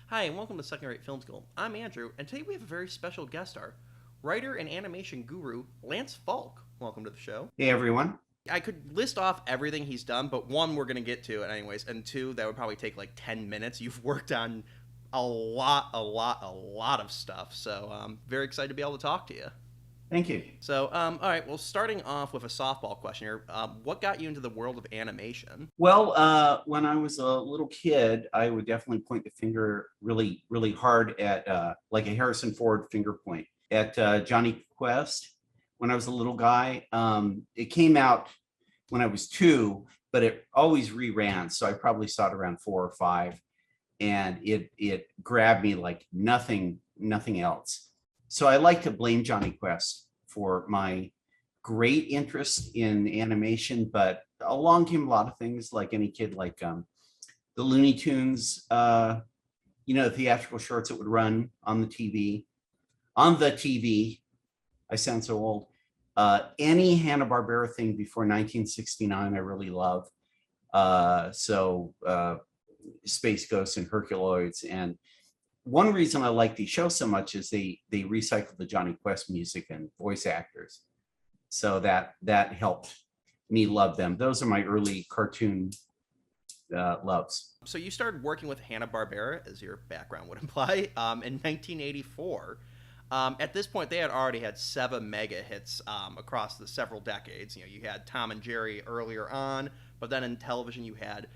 Hi, and welcome to Second Rate Film School. I'm Andrew, and today we have a very special guest star, writer and animation guru Lance Falk. Welcome to the show. Hey everyone. I could list off everything he's done, but one, we're going to get to it anyways, and two, that would probably take like 10 minutes. You've worked on a lot of stuff, so I'm very excited to be able to talk to you. Thank you. So, all right, well, starting off with a softball question here, what got you into the world of animation? Well, when I was a little kid, I would definitely point the finger really, really hard at like a Harrison Ford finger point at Jonny Quest when I was a little guy. It came out when I was two, but it always reran. So I probably saw it around four or five, and it grabbed me like nothing else. So I like to blame Jonny Quest for my great interest in animation, but along came a lot of things like any kid, like the Looney Tunes, theatrical shorts that would run on the TV. On the TV, I sound so old. Any Hanna-Barbera thing before 1969, I really love. Space Ghosts and Herculoids. And one reason I like these shows so much is they recycle the Jonny Quest music and voice actors. So that helped me love them. Those are my early cartoon loves. So you started working with Hanna-Barbera, as your background would imply, in 1984. At this point, they had already had seven mega hits across the several decades. You know, you had Tom and Jerry earlier on, but then in television you had,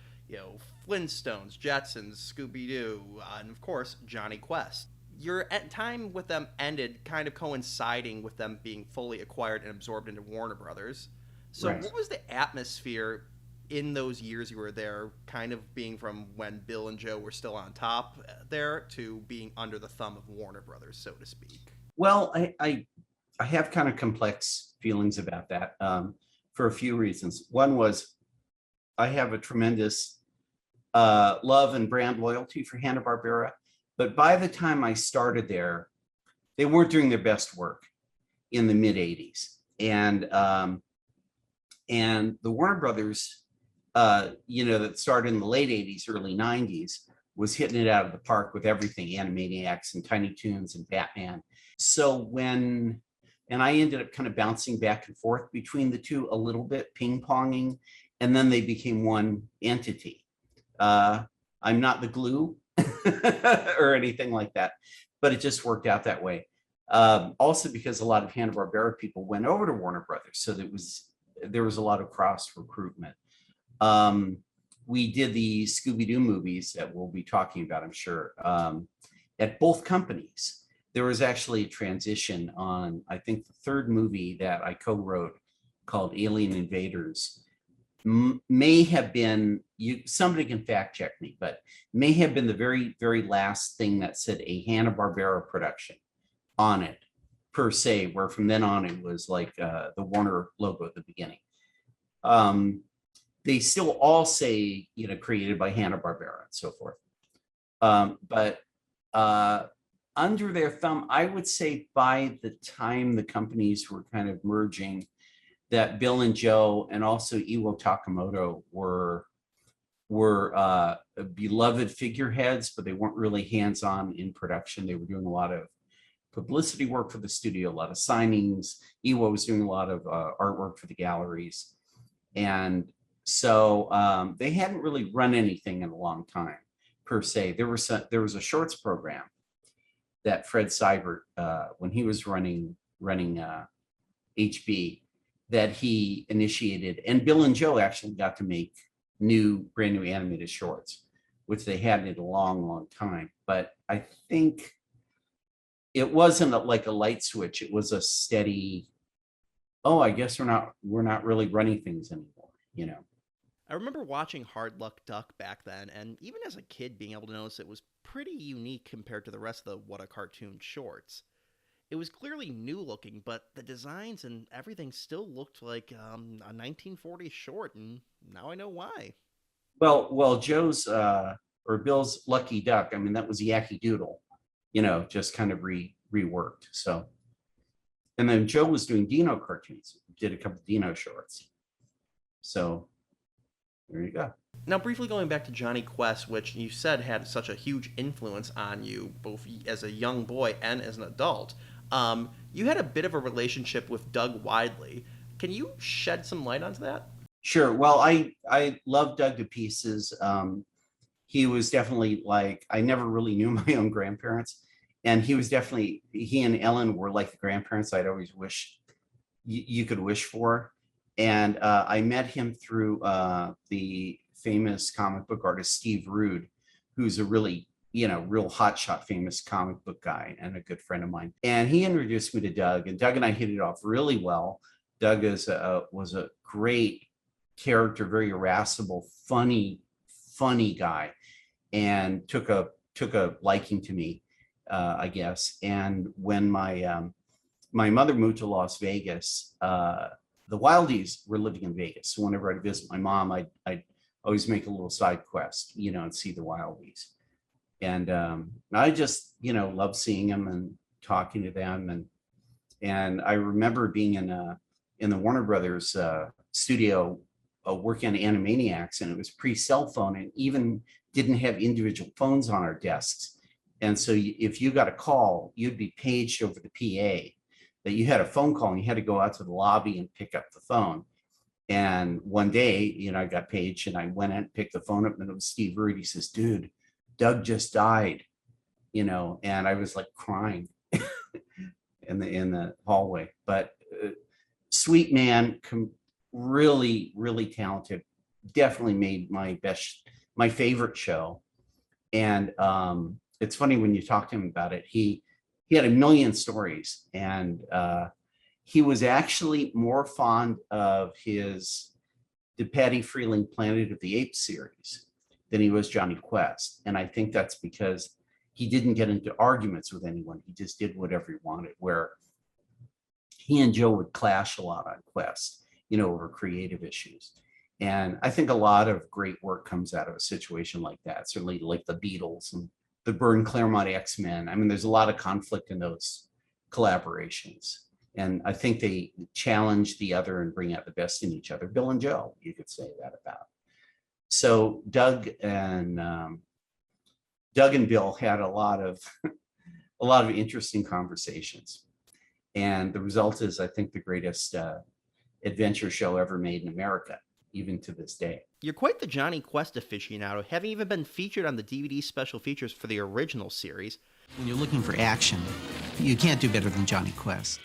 Flintstones, Jetsons, Scooby-Doo, and of course, Jonny Quest. Your time with them ended kind of coinciding with them being fully acquired and absorbed into Warner Brothers. So Right. what was the atmosphere in those years you were there, kind of being from when Bill and Joe were still on top there to being under the thumb of Warner Brothers, so to speak? Well, I have kind of complex feelings about that for a few reasons. One was I have a tremendous love and brand loyalty for Hanna-Barbera, but by the time I started there, they weren't doing their best work in the mid 80s. And the Warner Brothers, that started in the late 80s, early 90s, was hitting it out of the park with everything, Animaniacs and Tiny Toons and Batman. And I ended up kind of bouncing back and forth between the two a little bit, ping-ponging, and then they became one entity. I'm not the glue or anything like that, but it just worked out that way. Also because a lot of Hanna-Barbera people went over to Warner Brothers, so there was a lot of cross recruitment. We did the Scooby-Doo movies that we'll be talking about, I'm sure, at both companies. There was actually a transition on, I think, the third movie that I co-wrote called Alien Invaders may have been, somebody can fact check me, but may have been the very, very last thing that said a Hanna-Barbera production on it, per se, where from then on it was like the Warner logo at the beginning. They still all say, created by Hanna-Barbera and so forth. But under their thumb, I would say by the time the companies were kind of merging, that Bill and Joe and also Iwo Takamoto were beloved figureheads, but they weren't really hands-on in production. They were doing a lot of publicity work for the studio, a lot of signings. Iwo was doing a lot of artwork for the galleries. And so they hadn't really run anything in a long time, per se. There was a shorts program that Fred Seibert, when he was running HB, that he initiated, and Bill and Joe actually got to make brand new animated shorts, which they hadn't in a long time. But I think it wasn't like a light switch. It was a steady, oh, I guess we're not really running things anymore. I remember watching Hard Luck Duck back then, and even as a kid being able to notice it was pretty unique compared to the rest of the What a Cartoon shorts. It was clearly new looking, but the designs and everything still looked like a 1940s short, and now I know why. Well, Joe's or Bill's Lucky Duck, I mean, that was Yankee Doodle, just kind of reworked. So, and then Joe was doing Dino cartoons, did a couple Dino shorts. So there you go. Now, briefly going back to Jonny Quest, which you said had such a huge influence on you, both as a young boy and as an adult, you had a bit of a relationship with Doug Widely. Can you shed some light onto that? Sure. Well, I love Doug to pieces. He was definitely like, I never really knew my own grandparents, and he and Ellen were like the grandparents I'd always wish you could wish for. And I met him through the famous comic book artist Steve Rude, who's a really, real hotshot famous comic book guy and a good friend of mine. And he introduced me to Doug, and Doug and I hit it off really well. Doug was a great character, very irascible, funny guy, and took a liking to me, I guess. And when my mother moved to Las Vegas, the Wildies were living in Vegas. So whenever I'd visit my mom, I'd always make a little side quest, and see the Wildies. And I just, love seeing them and talking to them. And I remember being in the Warner Brothers studio working on Animaniacs, and it was pre-cell phone and even didn't have individual phones on our desks. And so if you got a call, you'd be paged over the PA that you had a phone call and you had to go out to the lobby and pick up the phone. And one day, I got paged and I went in and picked the phone up, and it was Steve Rude. He says, "Dude, Doug just died," and I was like crying in the hallway. But sweet man, really, really talented. Definitely made my favorite show. And it's funny when you talk to him about it, he had a million stories, and he was actually more fond of the Patty Freeling Planet of the Apes series than he was Jonny Quest. And I think that's because he didn't get into arguments with anyone. He just did whatever he wanted, where he and Joe would clash a lot on Quest, over creative issues. And I think a lot of great work comes out of a situation like that, certainly like the Beatles and the Byrne Claremont X-Men. I mean, there's a lot of conflict in those collaborations. And I think they challenge the other and bring out the best in each other. Bill and Joe, you could say that about. So Doug and Bill had a lot of interesting conversations. And the result is, I think, the greatest adventure show ever made in America, even to this day. You're quite the Jonny Quest aficionado, having even been featured on the DVD special features for the original series. When you're looking for action, you can't do better than Jonny Quest.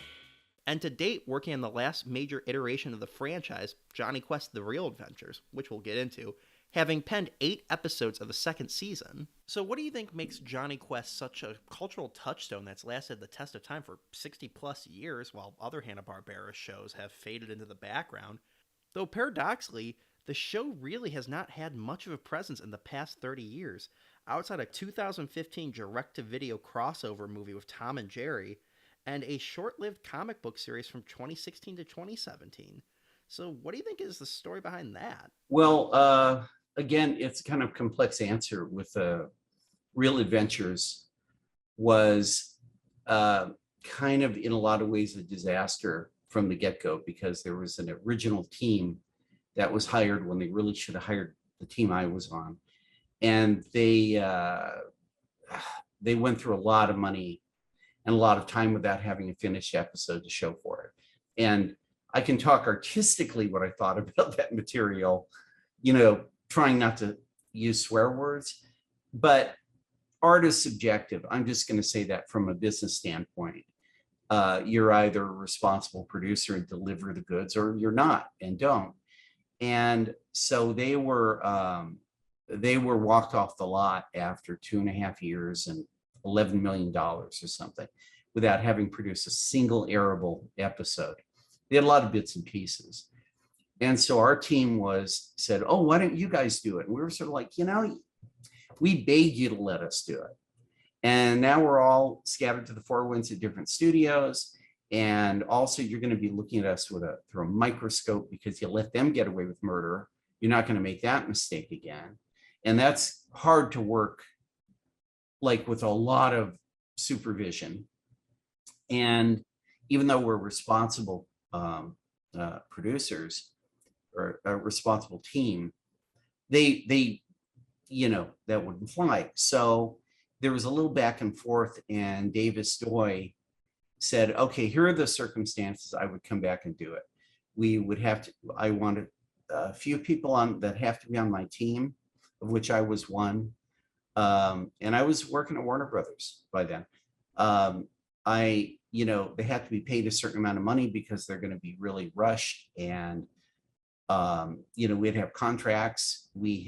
And to date, working on the last major iteration of the franchise, Jonny Quest: The Real Adventures, which we'll get into, having penned 8 episodes of the second season. So what do you think makes Jonny Quest such a cultural touchstone that's lasted the test of time for 60 plus years, while other Hanna-Barbera shows have faded into the background? Though paradoxically, the show really has not had much of a presence in the past 30 years, outside a 2015 direct-to-video crossover movie with Tom and Jerry, and a short-lived comic book series from 2016 to 2017. So what do you think is the story behind that? Well, again, it's kind of complex answer. With Real Adventures was kind of in a lot of ways a disaster from the get-go, because there was an original team that was hired when they really should have hired the team I was on. And they went through a lot of money and a lot of time without having a finished episode to show for it. And I can talk artistically what I thought about that material, trying not to use swear words, but art is subjective. I'm just going to say that from a business standpoint. You're either a responsible producer and deliver the goods, or you're not and don't. And so they were walked off the lot after 2.5 years and $11 million or something, without having produced a single airable episode. They had a lot of bits and pieces. And so our team said, "Oh, why don't you guys do it?" And we were sort of like, we begged you to let us do it. And now we're all scattered to the four winds at different studios. And also, you're going to be looking at us through a microscope, because you let them get away with murder. You're not going to make that mistake again. And that's hard to work, like, with a lot of supervision. And even though we're responsible producers, or a responsible team, they that wouldn't fly. So there was a little back and forth, and Davis Doy said, okay, here are the circumstances I would come back and do it. We would have to, I wanted a few people on that have to be on my team, of which I was one. And I was working at Warner Brothers by then. They have to be paid a certain amount of money because they're going to be really rushed. And, we'd have contracts. We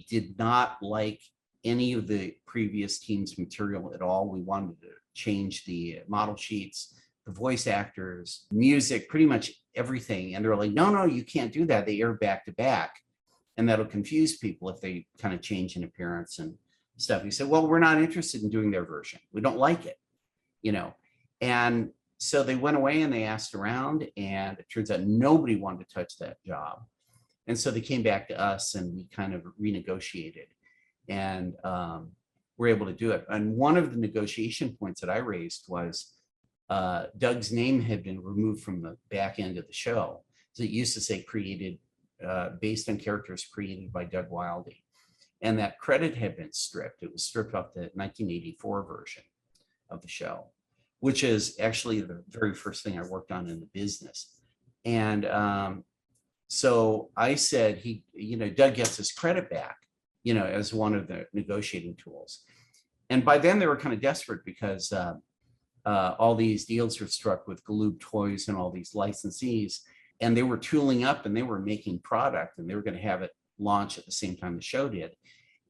did not like any of the previous team's material at all. We wanted to change the model sheets, the voice actors, music, pretty much everything. And they're like, no, you can't do that. They air back to back. And that'll confuse people if they kind of change in appearance and stuff. He said, well, we're not interested in doing their version. We don't like it, And so they went away and they asked around, and it turns out nobody wanted to touch that job. And so they came back to us and we kind of renegotiated, and we're able to do it. And one of the negotiation points that I raised was Doug's name had been removed from the back end of the show. So it used to say created, based on characters created by Doug Wildey. And that credit had been stripped. It was stripped off the 1984 version of the show, which is actually the very first thing I worked on in the business. And so I said, Doug gets his credit back, as one of the negotiating tools. And by then they were kind of desperate because all these deals were struck with Galoob Toys and all these licensees, and they were tooling up and they were making product, and they were going to have it launch at the same time the show did.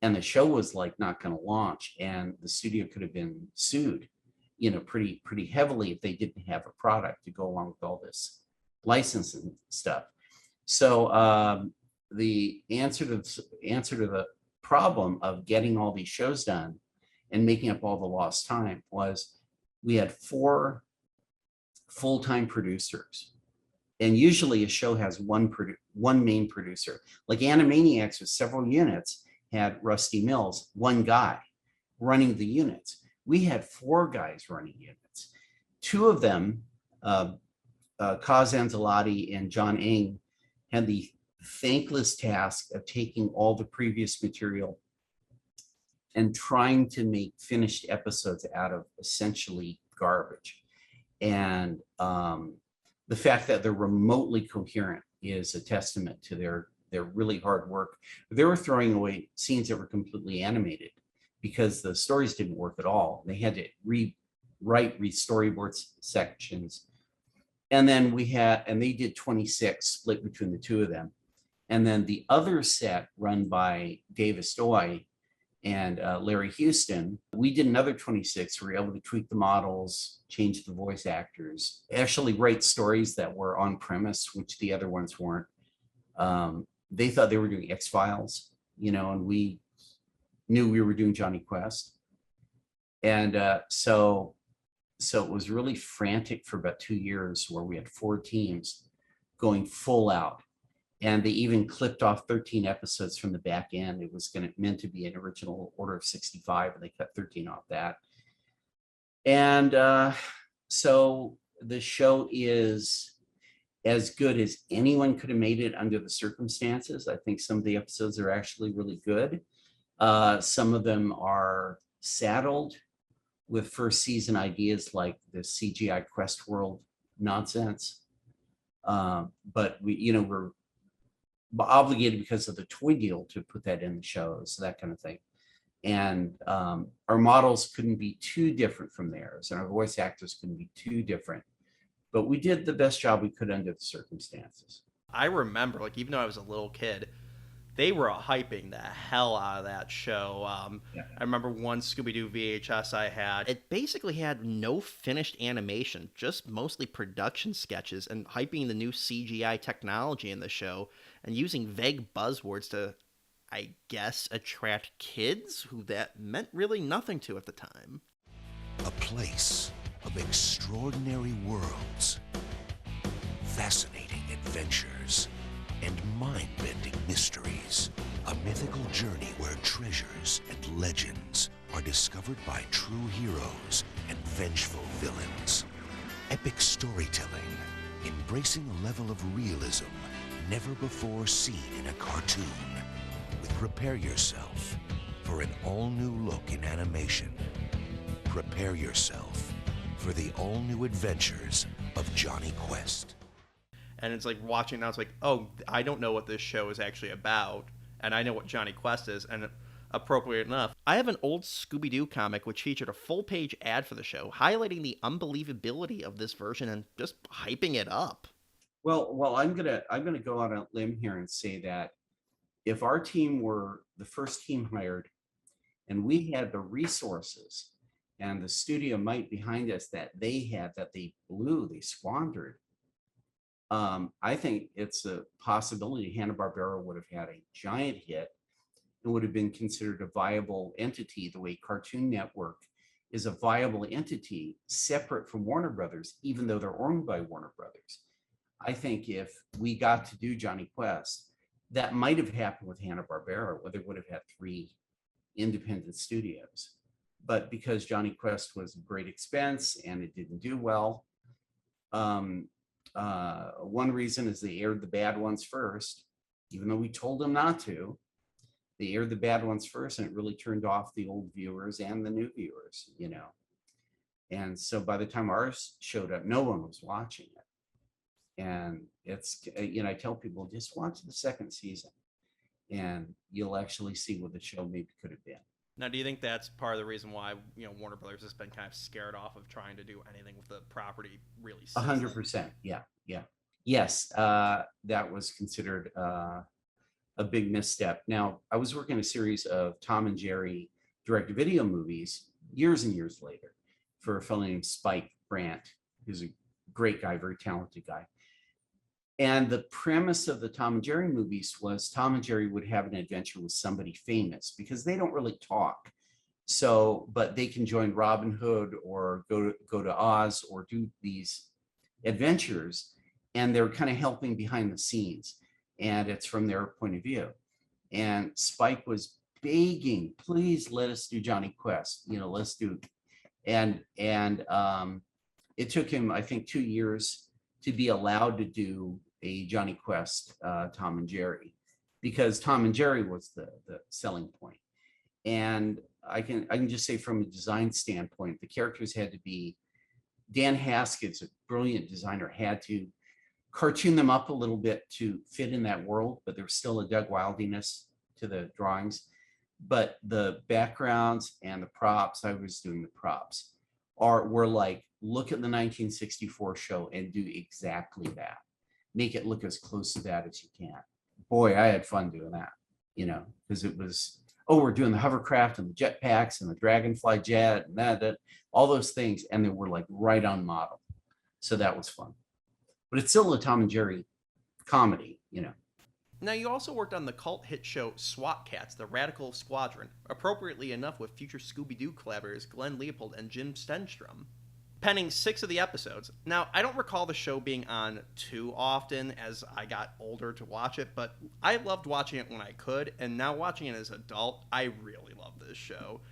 And the show was like not going to launch, and the studio could have been sued, pretty heavily if they didn't have a product to go along with all this licensing stuff. So the answer to the problem of getting all these shows done and making up all the lost time was we had 4 full-time producers. And usually a show has one main producer. Like Animaniacs with several units had Rusty Mills, one guy running the units. We had 4 guys running units. 2 of them, Kaz Anzalotti and John Ng, had the thankless task of taking all the previous material and trying to make finished episodes out of essentially garbage. And the fact that they're remotely coherent is a testament to their really hard work. They were throwing away scenes that were completely animated because the stories didn't work at all. They had to rewrite storyboard sections. And then they did 26 split between the 2 of them. And then the other set run by Davis Doy and Larry Houston, we did another 26. We were able to tweak the models, change the voice actors, actually write stories that were on premise, which the other ones weren't. They thought they were doing X-Files, and we knew we were doing Jonny Quest. And so it was really frantic for about 2 years where we had 4 teams going full out. And they even clipped off 13 episodes from the back end. It was meant to be an original order of 65, and they cut 13 off that. And so the show is as good as anyone could have made it under the circumstances. I think some of the episodes are actually really good. Some of them are saddled with first season ideas like the CGI Quest World nonsense. But we're obligated because of the toy deal to put that in the shows, that kind of thing. And our models couldn't be too different from theirs, and our voice actors couldn't be too different. But we did the best job we could under the circumstances. I remember, even though I was a little kid, they were hyping the hell out of that show. Yeah. I remember one Scooby-Doo VHS I had. It basically had no finished animation, just mostly production sketches, and hyping the new CGI technology in the show and using vague buzzwords to, I guess, attract kids who that meant really nothing to at the time. A place of extraordinary worlds, fascinating adventures, and mind-bending mysteries. A mythical journey where treasures and legends are discovered by true heroes and vengeful villains. Epic storytelling, embracing a level of realism never before seen in a cartoon. Prepare yourself for an all-new look in animation. Prepare yourself for the all-new adventures of Jonny Quest. And it's like watching now, it's like, oh, I don't know what this show is actually about, and I know what Jonny Quest is, and appropriate enough, I have an old Scooby-Doo comic which featured a full-page ad for the show, highlighting the unbelievability of this version and just hyping it up. Well, I'm gonna go on a limb here and say that if our team were the first team hired and we had the resources and the studio might behind us that they squandered, I think it's a possibility Hanna-Barbera would have had a giant hit and would have been considered a viable entity the way Cartoon Network is a viable entity separate from Warner Brothers, even though they're owned by Warner Brothers. I think if we got to do Jonny Quest, that might have happened with Hanna-Barbera, where they would have had 3 independent studios. But because Jonny Quest was a great expense and it didn't do well, one reason is they aired the bad ones first, even though we told them not to. They aired the bad ones first, and it really turned off the old viewers and the new viewers, you know. And so by the time ours showed up, no one was watching it. And it's, you know, I tell people, just watch the second season and you'll actually see what the show maybe could have been. Now, do you think that's part of the reason why, you know, Warner Brothers has been kind of scared off of trying to do anything with the property really? 100%. Yeah. Yes, that was considered a big misstep. Now, I was working a series of Tom and Jerry direct-to-video movies years and years later for a fellow named Spike Brandt, who's a great guy, very talented guy. And the premise of the Tom and Jerry movies was Tom and Jerry would have an adventure with somebody famous because they don't really talk. So, but they can join Robin Hood or go to Oz or do these adventures, and they're kind of helping behind the scenes. And it's from their point of view. And Spike was begging, please let us do Jonny Quest. You know, let's do. And it took him, I think, 2 years to be allowed to do a Jonny Quest Tom and Jerry, because Tom and Jerry was the selling point. And I can just say from a design standpoint, the characters had to be, Dan Haskett's a brilliant designer, had to cartoon them up a little bit to fit in that world, but there's still a Doug Wildiness to the drawings. But the backgrounds and the props, I was doing the props, were like, look at the 1964 show and do exactly that. Make it look as close to that as you can. Boy, I had fun doing that, you know, because it was, oh, we're doing the hovercraft and the jetpacks and the dragonfly jet and that, all those things. And they were like right on model. So that was fun. But it's still a Tom and Jerry comedy, you know. Now, you also worked on the cult hit show SWAT Kats, the Radical Squadron, appropriately enough with future Scooby-Doo collaborators Glenn Leopold and Jim Stenstrom, penning 6 of the episodes. Now, I don't recall the show being on too often as I got older to watch it, but I loved watching it when I could, and now watching it as an adult, I really love this show.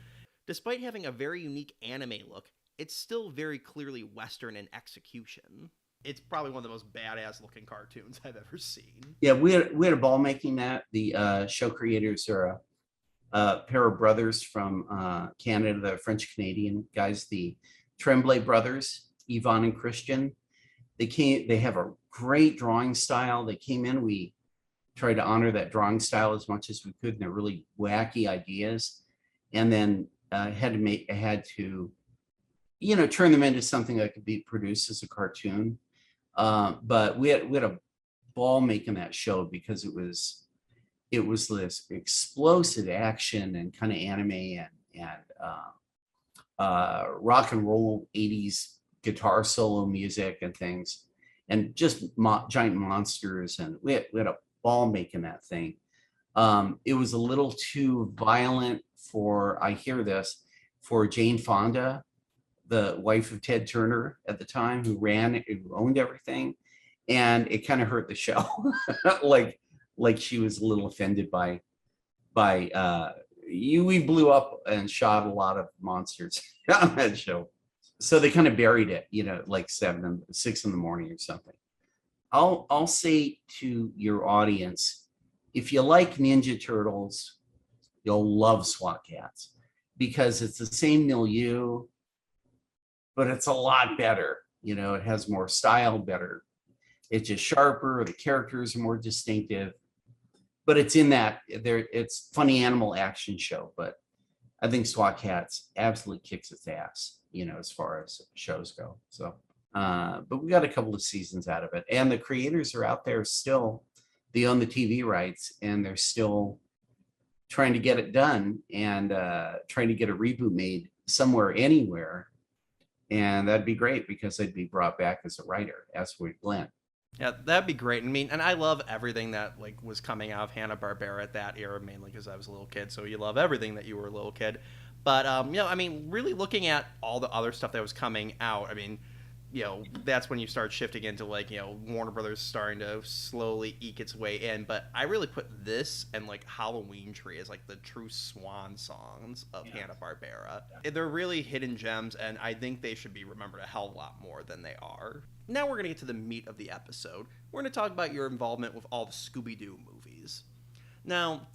Despite having a very unique anime look, it's still very clearly Western in execution. It's probably one of the most badass looking cartoons I've ever seen. Yeah, we had a ball making that. The show creators are a pair of brothers from Canada, the French Canadian guys, the Tremblay brothers, Yvonne and Christian. They have a great drawing style. They came in, we tried to honor that drawing style as much as we could, and they're really wacky ideas. And then had to, you know, turn them into something that could be produced as a cartoon. But we had a ball making that show because it was this explosive action and kind of anime and rock and roll 80s guitar solo music and things, and just giant monsters. And we had a ball making that thing. It was a little too violent for, I hear this, for Jane Fonda, the wife of Ted Turner at the time, who owned everything. And it kind of hurt the show. like she was a little offended by we blew up and shot a lot of monsters on that show. So they kind of buried it, you know, like 6 in the morning or something. I'll say to your audience, if you like Ninja Turtles, you'll love SWAT Kats because it's the same milieu, but it's a lot better. You know, it has more style, better. It's just sharper. The characters are more distinctive, but it's in that there. It's funny animal action show, but I think SWAT Kats absolutely kicks its ass. You know, as far as shows go. So, but we got a couple of seasons out of it, and the creators are out there still. They own the TV rights, and they're still trying to get it done and trying to get a reboot made somewhere, anywhere. And that'd be great because I'd be brought back as a writer, as would Glenn. Yeah, that'd be great. I mean, and I love everything that like was coming out of Hanna-Barbera at that era, mainly because I was a little kid. So you love everything that you were a little kid. But you know, I mean, really looking at all the other stuff that was coming out, I mean, you know, that's when you start shifting into like, you know, Warner Brothers starting to slowly eke its way in. But I really put this and like Halloween Tree as like the true swan songs of Hanna-Barbera. Yeah. They're really hidden gems, and I think they should be remembered a hell of a lot more than they are. Now we're going to get to the meat of the episode. We're going to talk about your involvement with all the Scooby-Doo movies. Now,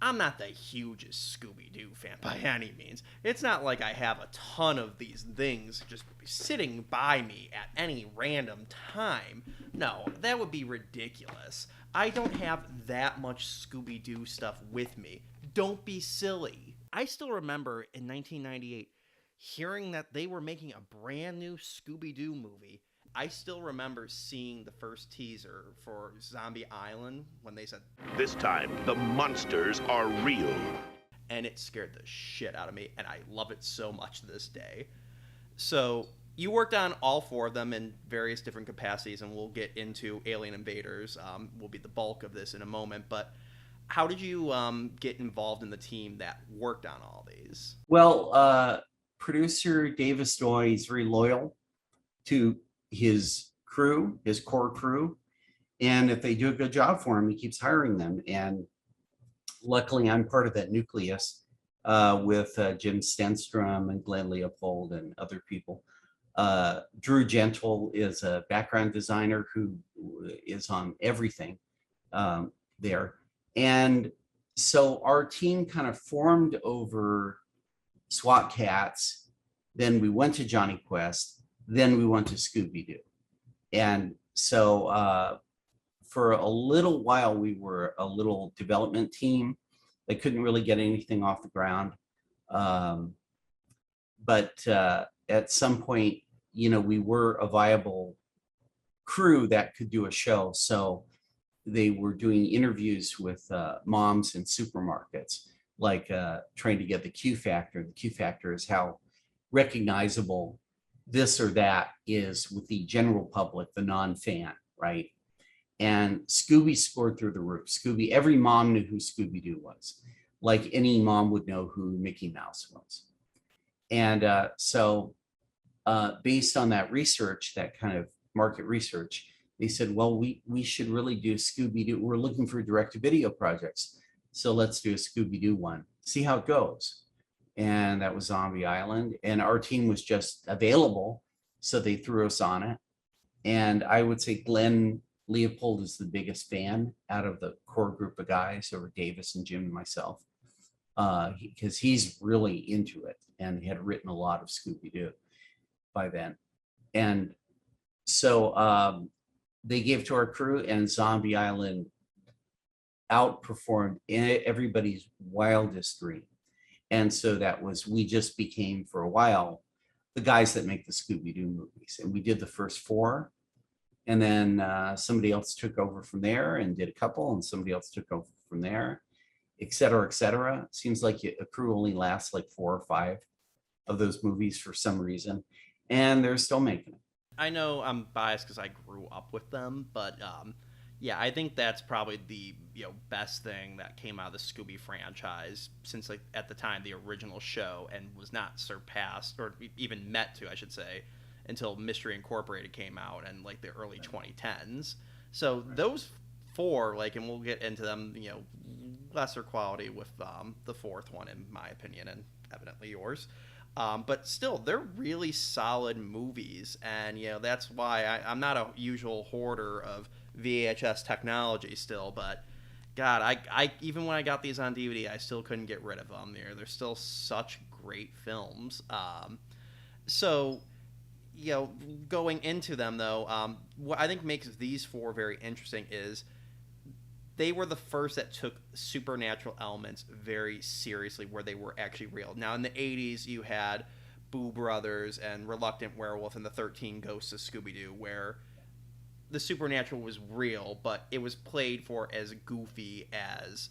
I'm not the hugest Scooby-Doo fan by any means. It's not like I have a ton of these things just sitting by me at any random time. No, that would be ridiculous. I don't have that much Scooby-Doo stuff with me. Don't be silly. I still remember in 1998 hearing that they were making a brand new Scooby-Doo movie. I still remember seeing the first teaser for Zombie Island when they said, "This time, the monsters are real." And it scared the shit out of me, and I love it so much to this day. So, you worked on all four of them in various different capacities, and we'll get into Alien Invaders. Will be the bulk of this in a moment, but how did you get involved in the team that worked on all these? Well, producer Davis Doy is very loyal to his crew, his core crew. And if they do a good job for him, he keeps hiring them. And luckily, I'm part of that nucleus with Jim Stenstrom and Glenn Leopold and other people. Drew Gentle is a background designer who is on everything there. And so our team kind of formed over SWAT Kats. Then we went to Jonny Quest. Then we went to Scooby-Doo. And so for a little while, we were a little development team. They couldn't really get anything off the ground. But at some point, you know, we were a viable crew that could do a show. So they were doing interviews with moms in supermarkets, like trying to get the Q factor. The Q factor is how recognizable this or that is with the general public, the non-fan, right? And Scooby scored through the roof. Scooby, every mom knew who Scooby-Doo was, like any mom would know who Mickey Mouse was. And so based on that research, that kind of market research, they said, well, we should really do Scooby-Doo. We're looking for direct-to-video projects. So let's do a Scooby-Doo one, see how it goes. And that was Zombie Island. And our team was just available, so they threw us on it. And I would say Glenn Leopold is the biggest fan out of the core group of guys over Davis and Jim and myself, because he's really into it and had written a lot of Scooby-Doo by then. And so they gave to our crew, and Zombie Island outperformed everybody's wildest dream. And so that was, we just became for a while the guys that make the Scooby-Doo movies. And we did the first four. And then somebody else took over from there and did a couple, and somebody else took over from there, et cetera, et cetera. Seems like a crew only lasts like 4 or 5 of those movies for some reason. And they're still making it. I know I'm biased because I grew up with them, but yeah, I think that's probably the best thing that came out of the Scooby franchise since, like, at the time, the original show, and was not surpassed or even met to, I should say, until Mystery Incorporated came out in like the early 2010s. So those 4, like, and we'll get into them, lesser quality with the 4th one, in my opinion, and evidently yours. But still, they're really solid movies, and that's why I'm not a usual hoarder of VHS technology still. But God, I even when I got these on DVD, I still couldn't get rid of them. They're still such great films. So, going into them though, what I think makes these four very interesting is they were the first that took supernatural elements very seriously, where they were actually real. Now, in the 80s, you had Boo Brothers and Reluctant Werewolf and the 13 Ghosts of Scooby-Doo, where the supernatural was real, but it was played for as goofy as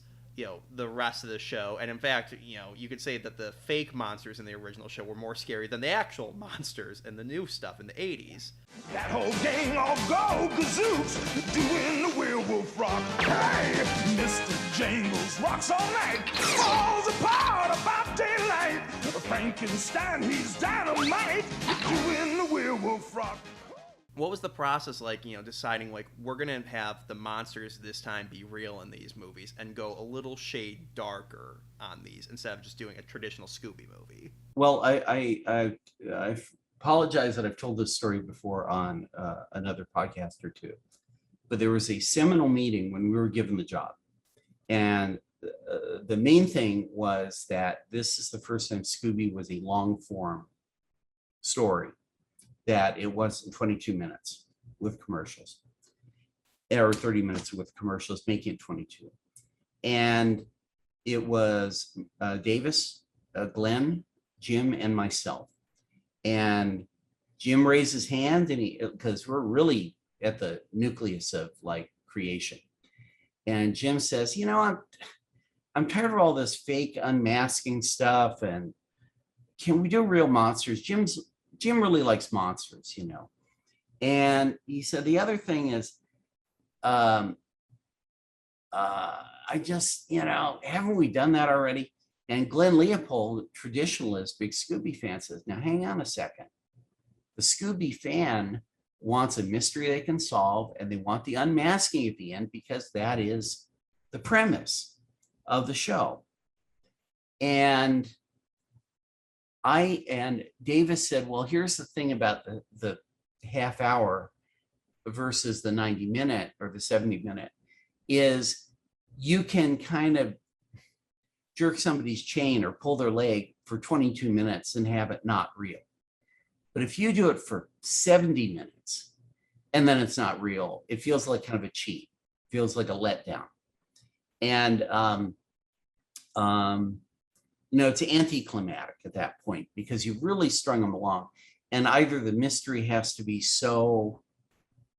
the rest of the show. And in fact, you could say that the fake monsters in the original show were more scary than the actual monsters in the new stuff in the 80s. That whole gang all go gazooks, doing the werewolf rock. Hey, Mr. Jangles rocks all night, falls apart about daylight. Frankenstein, he's dynamite, doing the werewolf rock. What was the process like, deciding we're going to have the monsters this time be real in these movies and go a little shade darker on these instead of just doing a traditional Scooby movie? Well, I apologize that I've told this story before on another podcast or two, but there was a seminal meeting when we were given the job. And the main thing was that this is the first time Scooby was a long form story, that it wasn't 22 minutes with commercials or 30 minutes with commercials, making it 22. And it was Davis, Glenn, Jim, and myself. And Jim raised his hand, and because we're really at the nucleus of creation. And Jim says, I'm tired of all this fake unmasking stuff, and can we do real monsters? Jim really likes monsters, And he said, the other thing is, I just, haven't we done that already? And Glenn Leopold, traditionalist, big Scooby fan, says, now hang on a second. The Scooby fan wants a mystery they can solve, and they want the unmasking at the end because that is the premise of the show. And Davis said, well, here's the thing about the half hour versus the 90-minute or the 70-minute is you can kind of jerk somebody's chain or pull their leg for 22 minutes and have it not real. But if you do it for 70 minutes and then it's not real, it feels like kind of a cheat, feels like a letdown. And, it's anticlimactic at that point because you've really strung them along. And either the mystery has to be so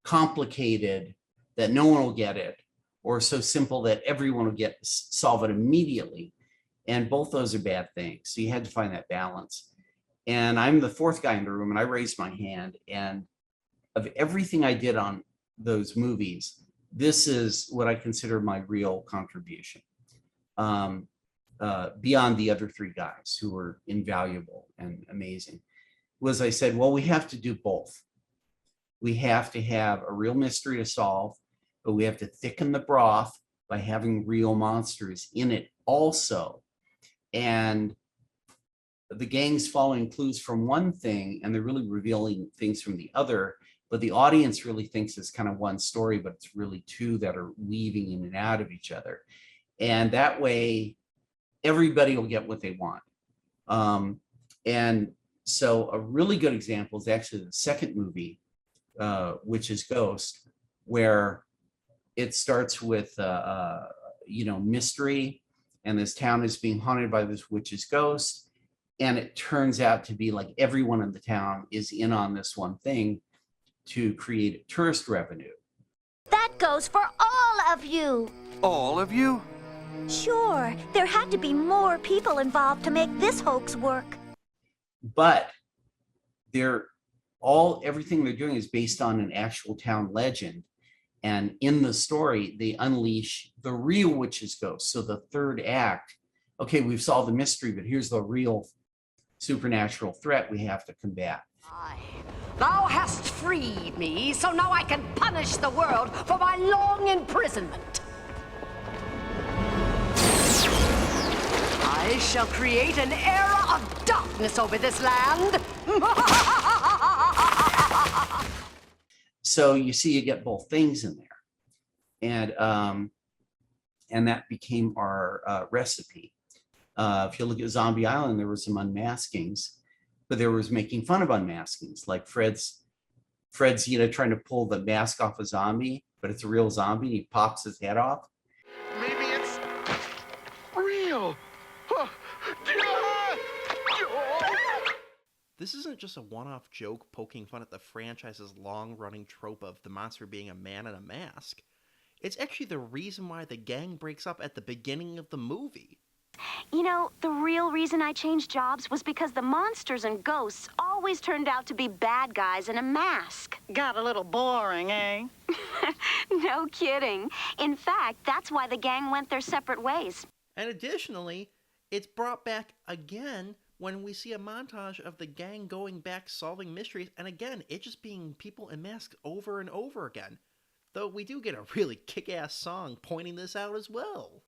complicated that no one will get it, or so simple that everyone will solve it immediately. And both those are bad things. So you had to find that balance. And I'm the fourth guy in the room, and I raised my hand. And of everything I did on those movies, this is what I consider my real contribution. Beyond the other three guys who were invaluable and amazing, was I said, well, we have to do both. We have to have a real mystery to solve, but we have to thicken the broth by having real monsters in it also. And the gang's following clues from one thing, and they're really revealing things from the other, but the audience really thinks it's kind of one story, but it's really two that are weaving in and out of each other. And that way, everybody will get what they want. And so a really good example is actually the second movie, which is Ghost, where it starts with, mystery, and this town is being haunted by this witch's ghost. And it turns out to be like everyone in the town is in on this one thing to create tourist revenue. That goes for all of you. All of you? Sure, there had to be more people involved to make this hoax work. But everything they're doing is based on an actual town legend. And in the story, they unleash the real witch's ghost. So the third act, okay, we've solved the mystery, but here's the real supernatural threat we have to combat. Thou hast freed me, so now I can punish the world for my long imprisonment. I shall create an era of darkness darkness over this land. So you see, you get both things in there, and that became our recipe. If you look at Zombie Island, there were some unmaskings, but there was making fun of unmaskings, like Fred's trying to pull the mask off a zombie, but it's a real zombie. And he pops his head off. Maybe it's real. This isn't just a one-off joke poking fun at the franchise's long-running trope of the monster being a man in a mask. It's actually the reason why the gang breaks up at the beginning of the movie. You know, the real reason I changed jobs was because the monsters and ghosts always turned out to be bad guys in a mask. Got a little boring, eh? No kidding. In fact, that's why the gang went their separate ways. And additionally, it's brought back again when we see a montage of the gang going back solving mysteries, and again, it just being people in masks over and over again. Though we do get a really kick-ass song pointing this out as well.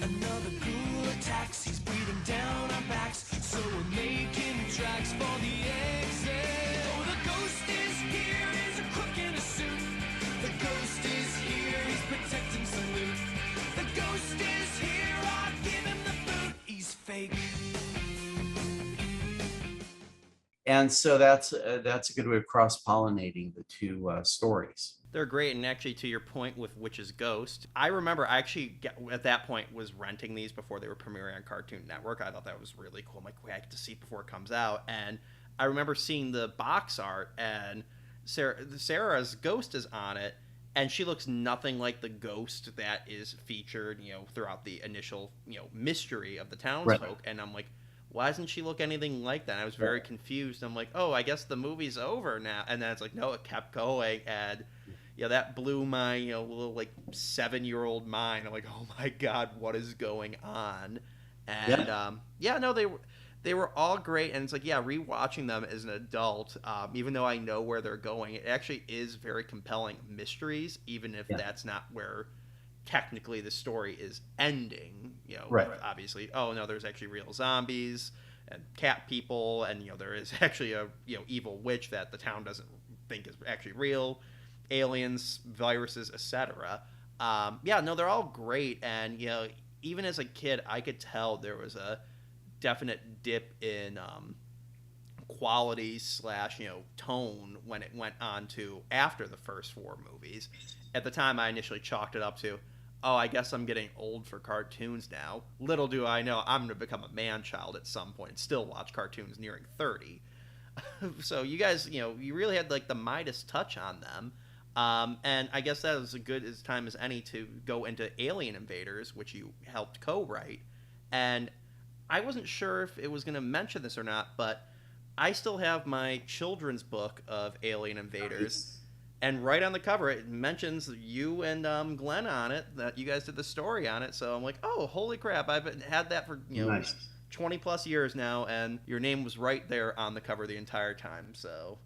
Another ghoul attacks, he's breathing down our backs, so we're making tracks for the exit. Oh, the ghost is here, he's a crook in a suit. The ghost is here, he's protecting some loot. The ghost is here, I'll give him the boot. He's fake. And so that's a good way of cross-pollinating the two stories. They're great, and actually, to your point with Witch's Ghost, I remember I actually, at that point, was renting these before they were premiering on Cartoon Network. I thought that was really cool. I'm like, wait, I get to see it before it comes out. And I remember seeing the box art, and Sarah's ghost is on it, and she looks nothing like the ghost that is featured, throughout the initial, mystery of the townsfolk. Right. And I'm like, why doesn't she look anything like that? And I was very confused. I'm like, oh, I guess the movie's over now. And then it's like, no, it kept going. And that blew my, little 7-year-old mind. I'm like, oh my God, what is going on? And they were all great. And it's like, rewatching them as an adult, even though I know where they're going, it actually is very compelling mysteries, even if that's not where technically the story is ending, right. Obviously, oh no, there's actually real zombies and cat people, and there is actually a evil witch that the town doesn't think is actually real, aliens, viruses, etc. They're all great, and even as a kid, I could tell there was a definite dip in quality / tone when it went on to after the first 4 movies. At the time, I initially chalked it up to, oh, I guess I'm getting old for cartoons now. Little do I know, I'm going to become a man-child at some point, still watch cartoons nearing 30. So you guys, you really had the Midas touch on them. And I guess that was as good as time as any to go into Alien Invaders, which you helped co-write. And I wasn't sure if it was going to mention this or not, but I still have my children's book of Alien Invaders. And right on the cover, it mentions you and Glenn on it, that you guys did the story on it. So I'm like, oh, holy crap. I've had that for, nice. 20 plus years now. And your name was right there on the cover the entire time. So,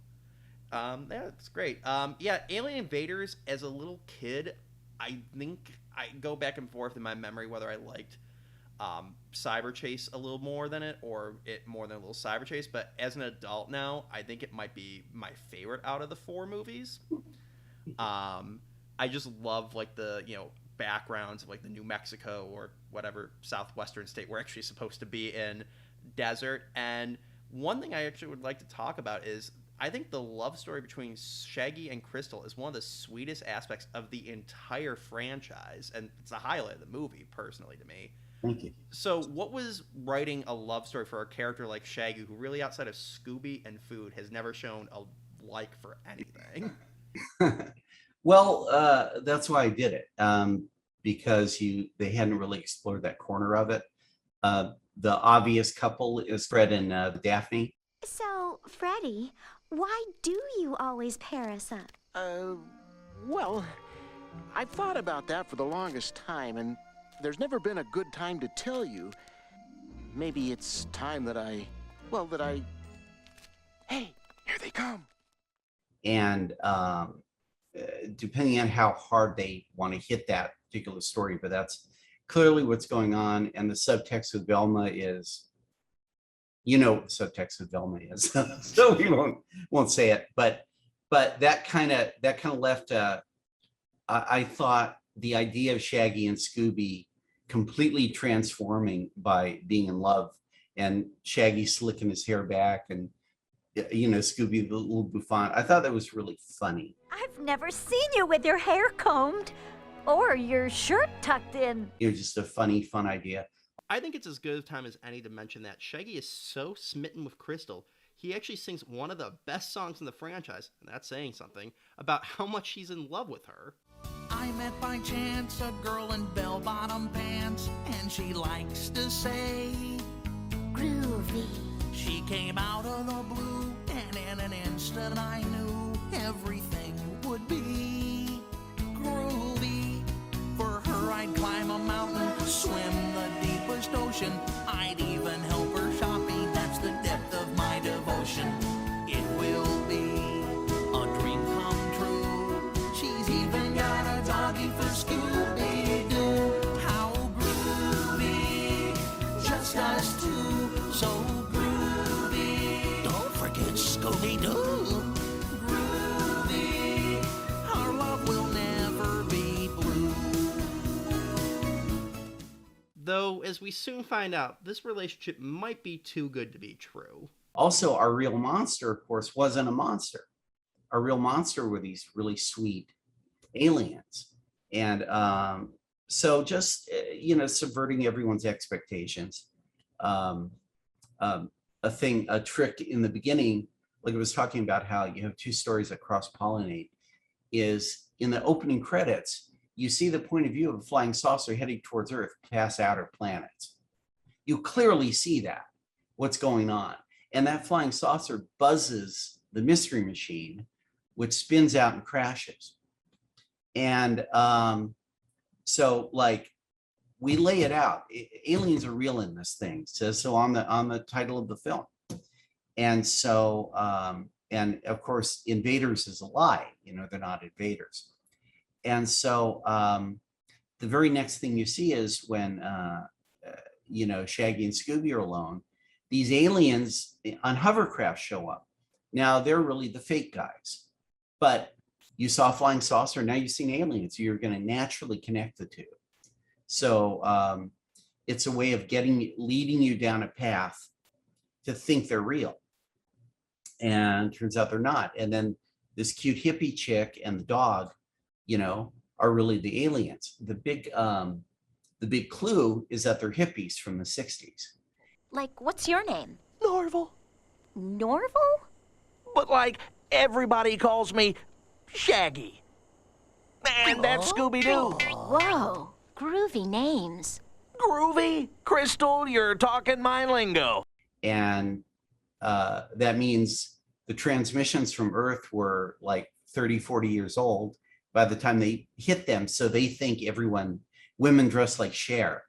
that's great. Alien Invaders, as a little kid, I think I go back and forth in my memory whether I liked Cyber Chase a little more than it, or it more than a little Cyber Chase. But as an adult now, I think it might be my favorite out of the 4 movies. I just love the backgrounds of the New Mexico or whatever southwestern state we're actually supposed to be in, desert. And one thing I actually would like to talk about is I think the love story between Shaggy and Crystal is one of the sweetest aspects of the entire franchise, and it's a highlight of the movie personally to me. Thank you. So what was writing a love story for a character like Shaggy, who really outside of Scooby and food has never shown a like for anything? Well, that's why I did it, because they hadn't really explored that corner of it. The obvious couple is Fred and Daphne. So, Freddie, why do you always pair us up? Well, I've thought about that for the longest time, and there's never been a good time to tell you. Maybe it's time that I... Hey, here they come. And depending on how hard they want to hit that particular story, but that's clearly what's going on. And the subtext with Velma is, you know what the subtext with Velma is. So we won't say it, but that kind of left I thought the idea of Shaggy and Scooby completely transforming by being in love, and Shaggy slicking his hair back, and Scooby the little bouffant. I thought that was really funny. I've never seen you with your hair combed or your shirt tucked in. Just a funny, fun idea. I think it's as good a time as any to mention that Shaggy is so smitten with Crystal, he actually sings one of the best songs in the franchise, and that's saying something, about how much he's in love with her. I met by chance a girl in bell-bottom pants, and she likes to say, groovy. She came out of the blue, and in an instant I knew everything would be groovy. For her I'd climb a mountain, swim the deepest ocean, I'd even help her shopping, that's the depth of my devotion. It will be a dream come true. She's even got a doggy for Scooby-Doo. How groovy, just us two, so groovy. Don't forget Scooby-Doo. Groovy, our love will never be blue. Though, as we soon find out, this relationship might be too good to be true. Also, our real monster, of course, wasn't a monster. Our real monster were these really sweet aliens. And so just, subverting everyone's expectations. A trick in the beginning, like I was talking about how you have two stories that cross-pollinate, is in the opening credits, you see the point of view of a flying saucer heading towards Earth past outer planets. You clearly see that, what's going on. And that flying saucer buzzes the mystery machine, which spins out and crashes. And so like we lay it out. Aliens are real in this thing. So on the title of the film. And so, and of course, invaders is a lie. They're not invaders. And so the very next thing you see is when, Shaggy and Scooby are alone, these aliens on hovercraft show up. Now they're really the fake guys, but you saw a flying saucer, now you've seen aliens. You're going to naturally connect the two. So it's a way of leading you down a path to think they're real. And turns out they're not. And then this cute hippie chick and the dog, are really the aliens. The big clue is that they're hippies from the 60s. Like, what's your name? Norval. Norval? But like, everybody calls me Shaggy. And that's Scooby-Doo. Whoa, groovy names. Groovy? Crystal, you're talking my lingo. And that means the transmissions from Earth were like 30, 40 years old by the time they hit them. So they think women dress like Cher,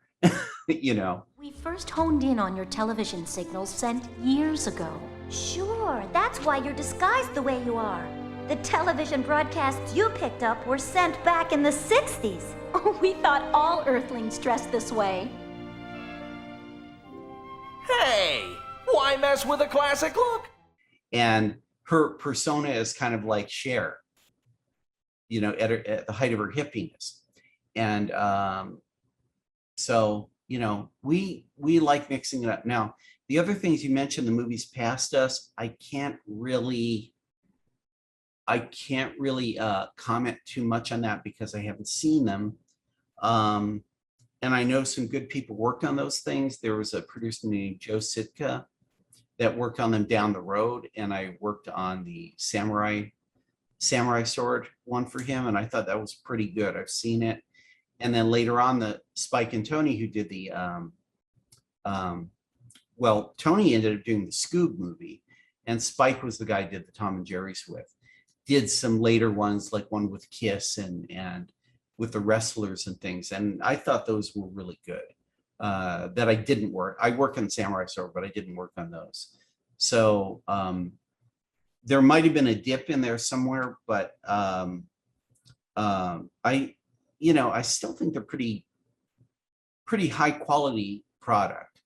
We first honed in on your television signals sent years ago. Sure, that's why you're disguised the way you are. The television broadcasts you picked up were sent back in the 60s. We thought all Earthlings dressed this way. Hey, why mess with a classic look? And her persona is kind of like Cher, at the height of her hippiness. And so, we like mixing it up. Now, the other things you mentioned, the movies past us, I can't really comment too much on that because I haven't seen them. And I know some good people worked on those things. There was a producer named Joe Sitka that worked on them down the road, and I worked on the samurai sword one for him, and I thought that was pretty good. I've seen it. And then later on, the Spike and Tony, who did the Tony ended up doing the Scoob movie, and Spike was the guy who did the Tom and Jerry's with. Did some later ones, like one with Kiss and with the wrestlers and things, and I thought those were really good. That I didn't work. I work on Samurai Sword, but I didn't work on those. So there might have been a dip in there somewhere, but I still think they're pretty pretty high quality product.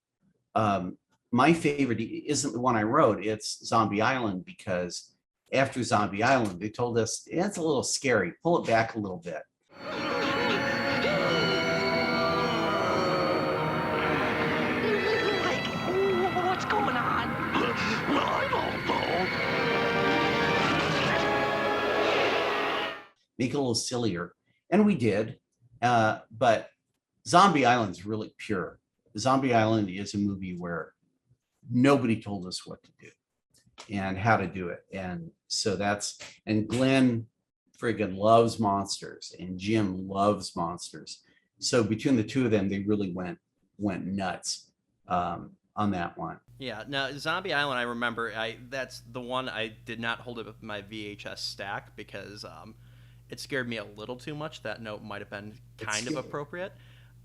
My favorite isn't the one I wrote, it's Zombie Island, because after Zombie Island, they told us it's a little scary, pull it back a little bit. What's going on? Well, I don't know. Make it a little sillier. And we did. But Zombie Island's really pure. Zombie Island is a movie where nobody told us what to do and how to do it. And so and Glenn friggin' loves monsters and Jim loves monsters. So between the two of them, they really went nuts on that one. Yeah, now Zombie Island, I remember, that's the one I did not hold it with my VHS stack because it scared me a little too much. That note might have been kind of appropriate.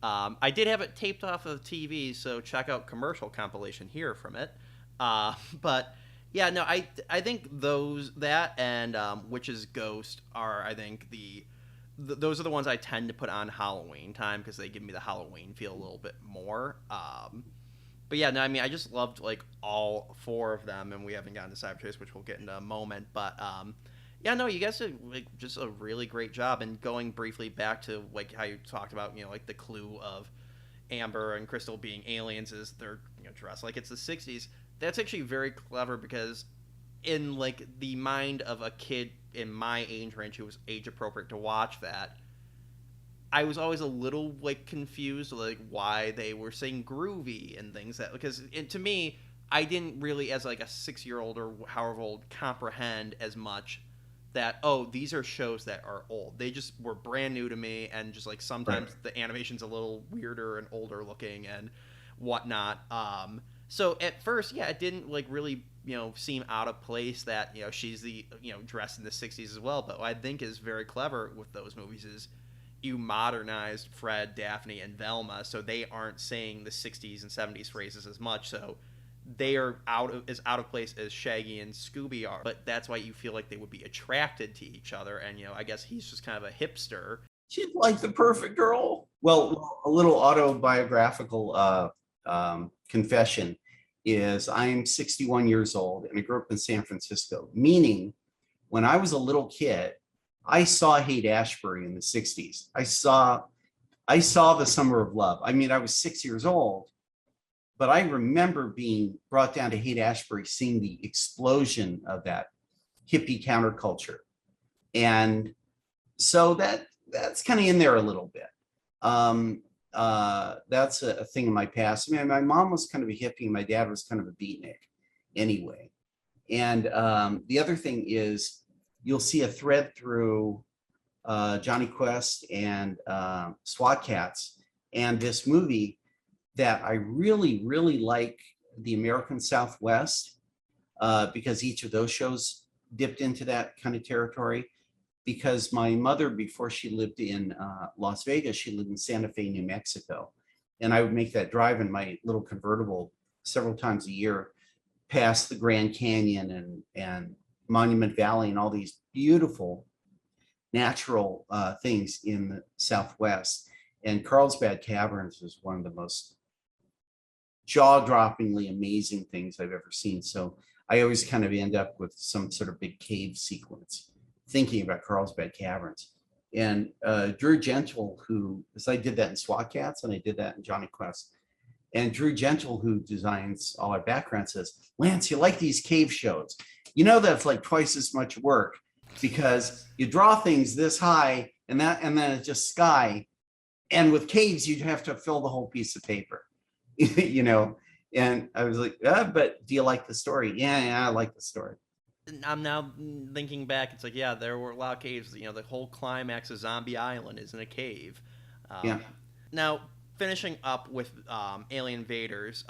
I did have it taped off of TV, so check out commercial compilation here from it. But yeah, no, I think that and Witch's Ghost are, I think, those are the ones I tend to put on Halloween time because they give me the Halloween feel a little bit more. But yeah, no, I mean, I just loved like all four of them, and we haven't gotten to Cyber Chase, which we'll get in a moment. But yeah, no, you guys did like just a really great job. And going briefly back to like how you talked about, like the clue of Amber and Crystal being aliens is they're dressed like it's the 60s. That's actually very clever because in like the mind of a kid in my age range who was age appropriate to watch that, I was always a little like confused like why they were saying groovy and things because to me, I didn't really as like a 6-year-old or however old comprehend as much that, oh, these are shows that are old. They just were brand new to me, and just like sometimes the animation's a little weirder and older looking and whatnot. So at first, yeah, it didn't like really, seem out of place that, she's the, dressed in the 60s as well. But what I think is very clever with those movies is you modernized Fred, Daphne, and Velma, so they aren't saying the 60s and 70s phrases as much. So they are as out of place as Shaggy and Scooby are, but that's why you feel like they would be attracted to each other. And I guess he's just kind of a hipster. She's like the perfect girl. Well, a little autobiographical confession is I'm 61 years old and I grew up in San Francisco, meaning when I was a little kid, I saw Haight-Ashbury in the 60s. I saw The Summer of Love. I mean, I was 6 years old, but I remember being brought down to Haight-Ashbury, seeing the explosion of that hippie counterculture. And so that's kind of in there a little bit. That's a thing in my past. I mean, my mom was kind of a hippie, my dad was kind of a beatnik anyway. And the other thing is you'll see a thread through Jonny Quest and SWAT Kats and this movie that I really, really like the American Southwest because each of those shows dipped into that kind of territory. Because my mother, before she lived in Las Vegas, she lived in Santa Fe, New Mexico. And I would make that drive in my little convertible several times a year past the Grand Canyon and Monument Valley and all these beautiful natural things in the Southwest. And Carlsbad Caverns is one of the most jaw-droppingly amazing things I've ever seen. So I always kind of end up with some sort of big cave sequence thinking about Carlsbad Caverns. And Drew Gentle, because I did that in SWAT Kats and I did that in Jonny Quest. And Drew Gentle, who designs all our backgrounds, says, Lance, you like these cave shows. That's like twice as much work because you draw things this high and then it's just sky. And with caves, you'd have to fill the whole piece of paper, And I was like, but do you like the story? Yeah, I like the story. I'm now thinking back. It's like, yeah, there were a lot of caves. The whole climax of Zombie Island is in a cave. Yeah. Now, finishing up with Alien Invaders,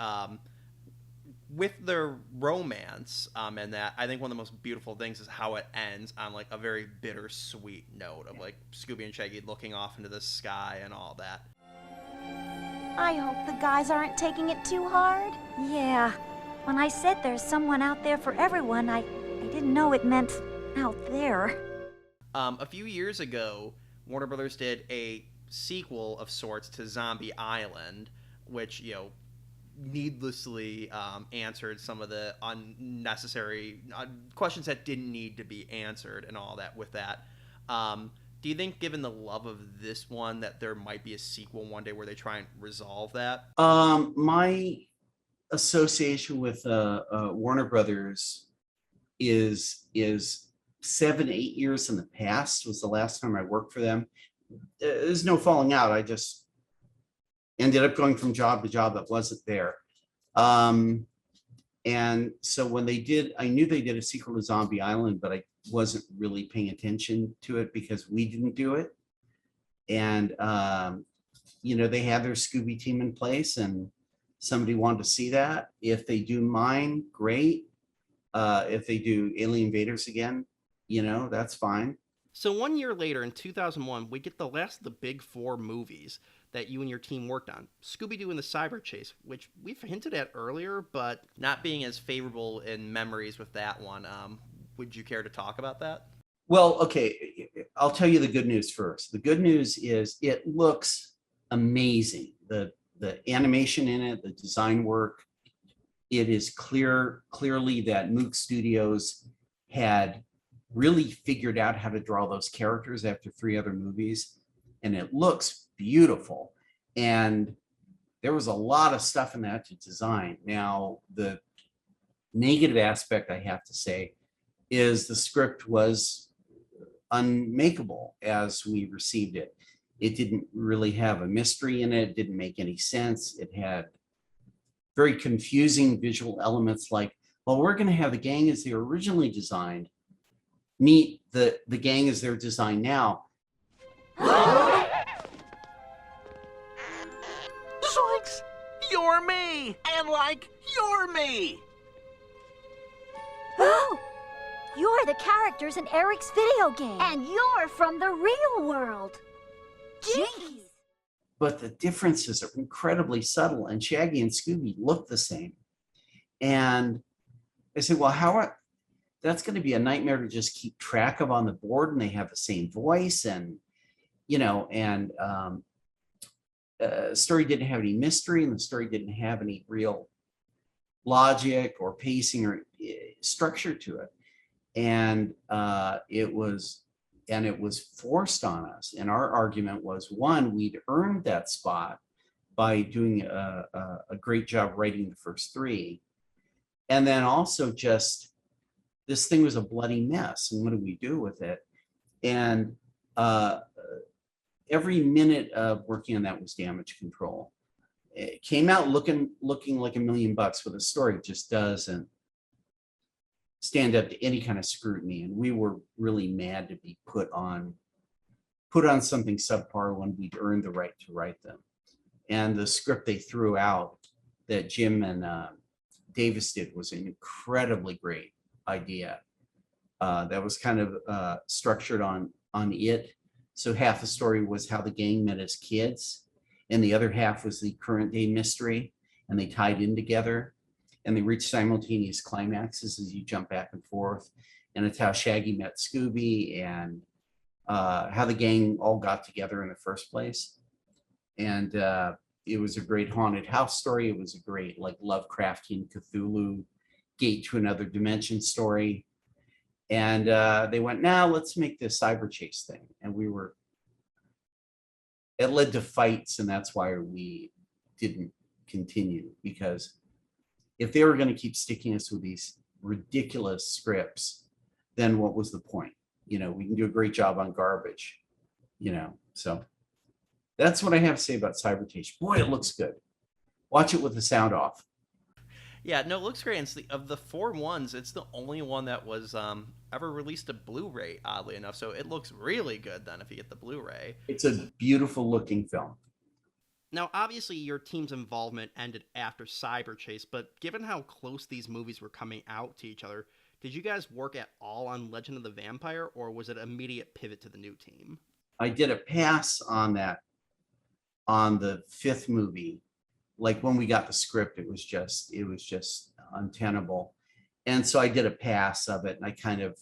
with their romance, and that, I think one of the most beautiful things is how it ends on like a very bittersweet note of like Scooby and Shaggy looking off into the sky and all that. I hope the guys aren't taking it too hard. Yeah. When I said there's someone out there for everyone, I didn't know it meant out there. A few years ago, Warner Brothers did a sequel of sorts to Zombie Island, which, you know, needlessly answered some of the unnecessary questions that didn't need to be answered and all that with that. Do you think, given the love of this one, that there might be a sequel one day where they try and resolve that? My association with Warner Brothers is 7-8 years in the past was the last time I worked for them. There's no falling out. I just ended up going from job to job that wasn't there. And so when they did, I knew they did a sequel to Zombie Island, but I wasn't really paying attention to it because we didn't do it. And, you know, they had their Scooby team in place and somebody wanted to see that. If they do mine, great. If they do Alien Invaders again, you know, that's fine. So 1 year later, in 2001, we get the last of the big four movies that you and your team worked on, Scooby-Doo and the Cyber Chase, which we've hinted at earlier, but not being as favorable in memories with that one. Would you care to talk about that? Well, okay, I'll tell you the good news first. The good news is it looks amazing. The animation in it, the design work, it is clearly that Mook Studios had really figured out how to draw those characters after 3 other movies, and it looks beautiful. And there was a lot of stuff in that to design. Now, the negative aspect, I have to say, is the script was unmakeable as we received it. It didn't really have a mystery in it. It didn't make any sense. It had very confusing visual elements like, well, we're going to have the gang as they were originally designed meet the gang as they're designed now. Zoinks! You're me! And like, you're me! Oh! You're the characters in Eric's video game. And you're from the real world. Jeez! But the differences are incredibly subtle, and Shaggy and Scooby look the same. And I said, well, that's going to be a nightmare to just keep track of on the board, and they have the same voice, and, you know, and story didn't have any mystery, and the story didn't have any real logic or pacing or structure to it. And it was forced on us. And our argument was, one, we'd earned that spot by doing a great job writing the first 3. And then also just, this thing was a bloody mess. And what do we do with it? And every minute of working on that was damage control. It came out looking like $1 million, but the story just doesn't stand up to any kind of scrutiny. And we were really mad to be put on something subpar when we'd earned the right to write them. And the script they threw out that Jim and Davis did was an incredibly great idea. That was kind of structured on it. So half the story was how the gang met as kids, and the other half was the current day mystery, and they tied in together, and they reached simultaneous climaxes as you jump back and forth. And it's how Shaggy met Scooby, and how the gang all got together in the first place. And it was a great haunted house story. It was a great, like, Lovecraftian Cthulhu gate to another dimension story. And they went, now let's make this cyber chase thing. And it led to fights, and that's why we didn't continue, because if they were going to keep sticking us with these ridiculous scripts, then what was the point? You know, we can do a great job on garbage, you know. So that's what I have to say about Cyber Chase. Boy, it looks good. Watch it with the sound off. Yeah, no, it looks great. And of the 4 ones, it's the only one that was ever released a Blu-ray, oddly enough. So it looks really good then if you get the Blu-ray. It's a beautiful looking film. Now, obviously, your team's involvement ended after Cyber Chase, but given how close these movies were coming out to each other, did you guys work at all on Legend of the Vampire, or was it an immediate pivot to the new team? I did a pass on that on the 5th movie. Like, when we got the script, it was just untenable. And so I did a pass of it, and I kind of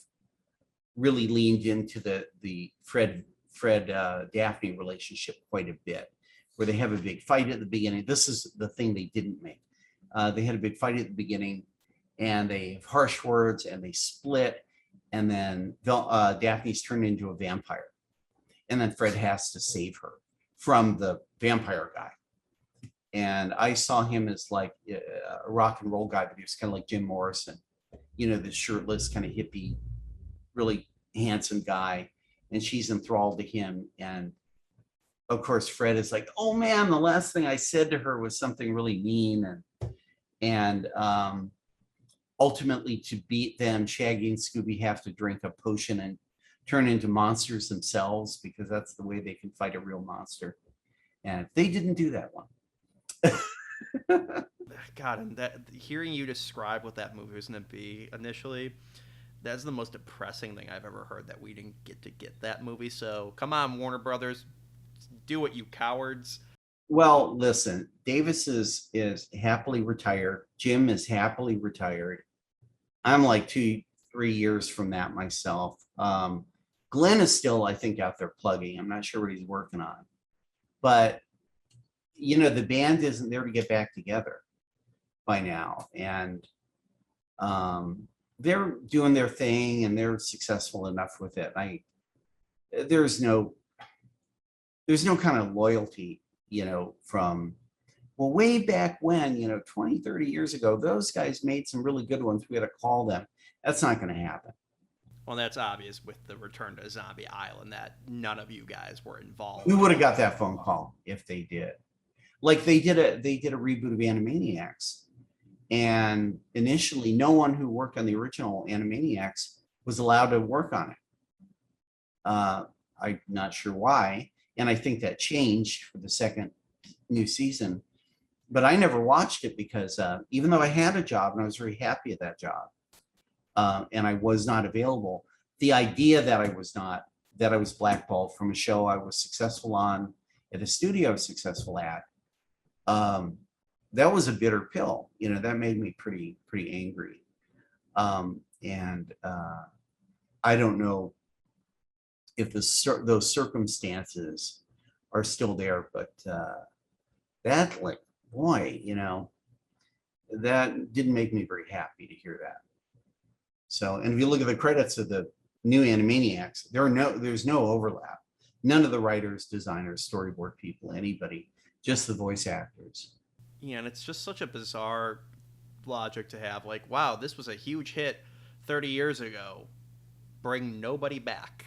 really leaned into the Fred Fred Daphne relationship quite a bit, where they have a big fight at the beginning. This is the thing they didn't make. They had a big fight at the beginning, and they have harsh words, and they split, and then Daphne's turned into a vampire, and then Fred has to save her from the vampire guy. And I saw him as like a rock and roll guy, but he was kind of like Jim Morrison, you know, this shirtless kind of hippie, really handsome guy, and she's enthralled to him. And of course, Fred is like, oh man, the last thing I said to her was something really mean. And ultimately, to beat them, Shaggy and Scooby have to drink a potion and turn into monsters themselves, because that's the way they can fight a real monster. And they didn't do that one. God, and that hearing you describe what that movie was going to be initially, that's the most depressing thing I've ever heard, that we didn't get that movie. So come on, Warner Brothers, do it, you cowards. Well, listen, Davis is happily retired. Jim is happily retired. I'm like 2-3 years from that myself. Glenn is still, I think, out there plugging. I'm not sure what he's working on, but you know, the band isn't there to get back together by now, and they're doing their thing and they're successful enough with it. There's no kind of loyalty, you know, from, well, way back when, you know, 20-30 years ago, those guys made some really good ones. We had to call them. That's not going to happen. Well, that's obvious with the Return to Zombie Island that none of you guys were involved. We would have got that phone call if they did. Like they did a reboot of Animaniacs, and initially no one who worked on the original Animaniacs was allowed to work on it. I'm not sure why, and I think that changed for the second new season. But I never watched it because even though I had a job and I was very happy at that job, and I was not available, the idea that I was blackballed from a show I was successful on at a studio I was successful at, that was a bitter pill. You know, that made me pretty angry. And I don't know if those circumstances are still there, but that, like, boy, you know, that didn't make me very happy to hear that. So, and if you look at the credits of the new Animaniacs, there's no overlap. None of the writers, designers, storyboard people, anybody, just the voice actors. Yeah, and it's just such a bizarre logic to have. Like, wow, this was a huge hit 30 years ago. Bring nobody back.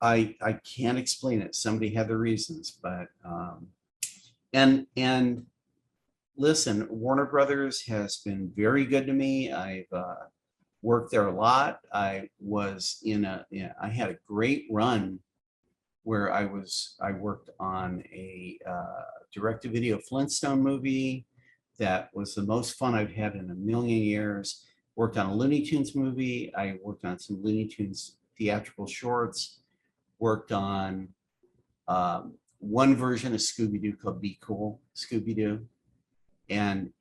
I can't explain it. Somebody had their reasons, but and listen, Warner Brothers has been very good to me. I've worked there a lot. I had a great run where I worked on a direct-to-video Flintstone movie that was the most fun I've had in a million years. Worked on a Looney Tunes movie. I worked on some Looney Tunes theatrical shorts. Worked on one version of Scooby-Doo called Be Cool, Scooby-Doo. And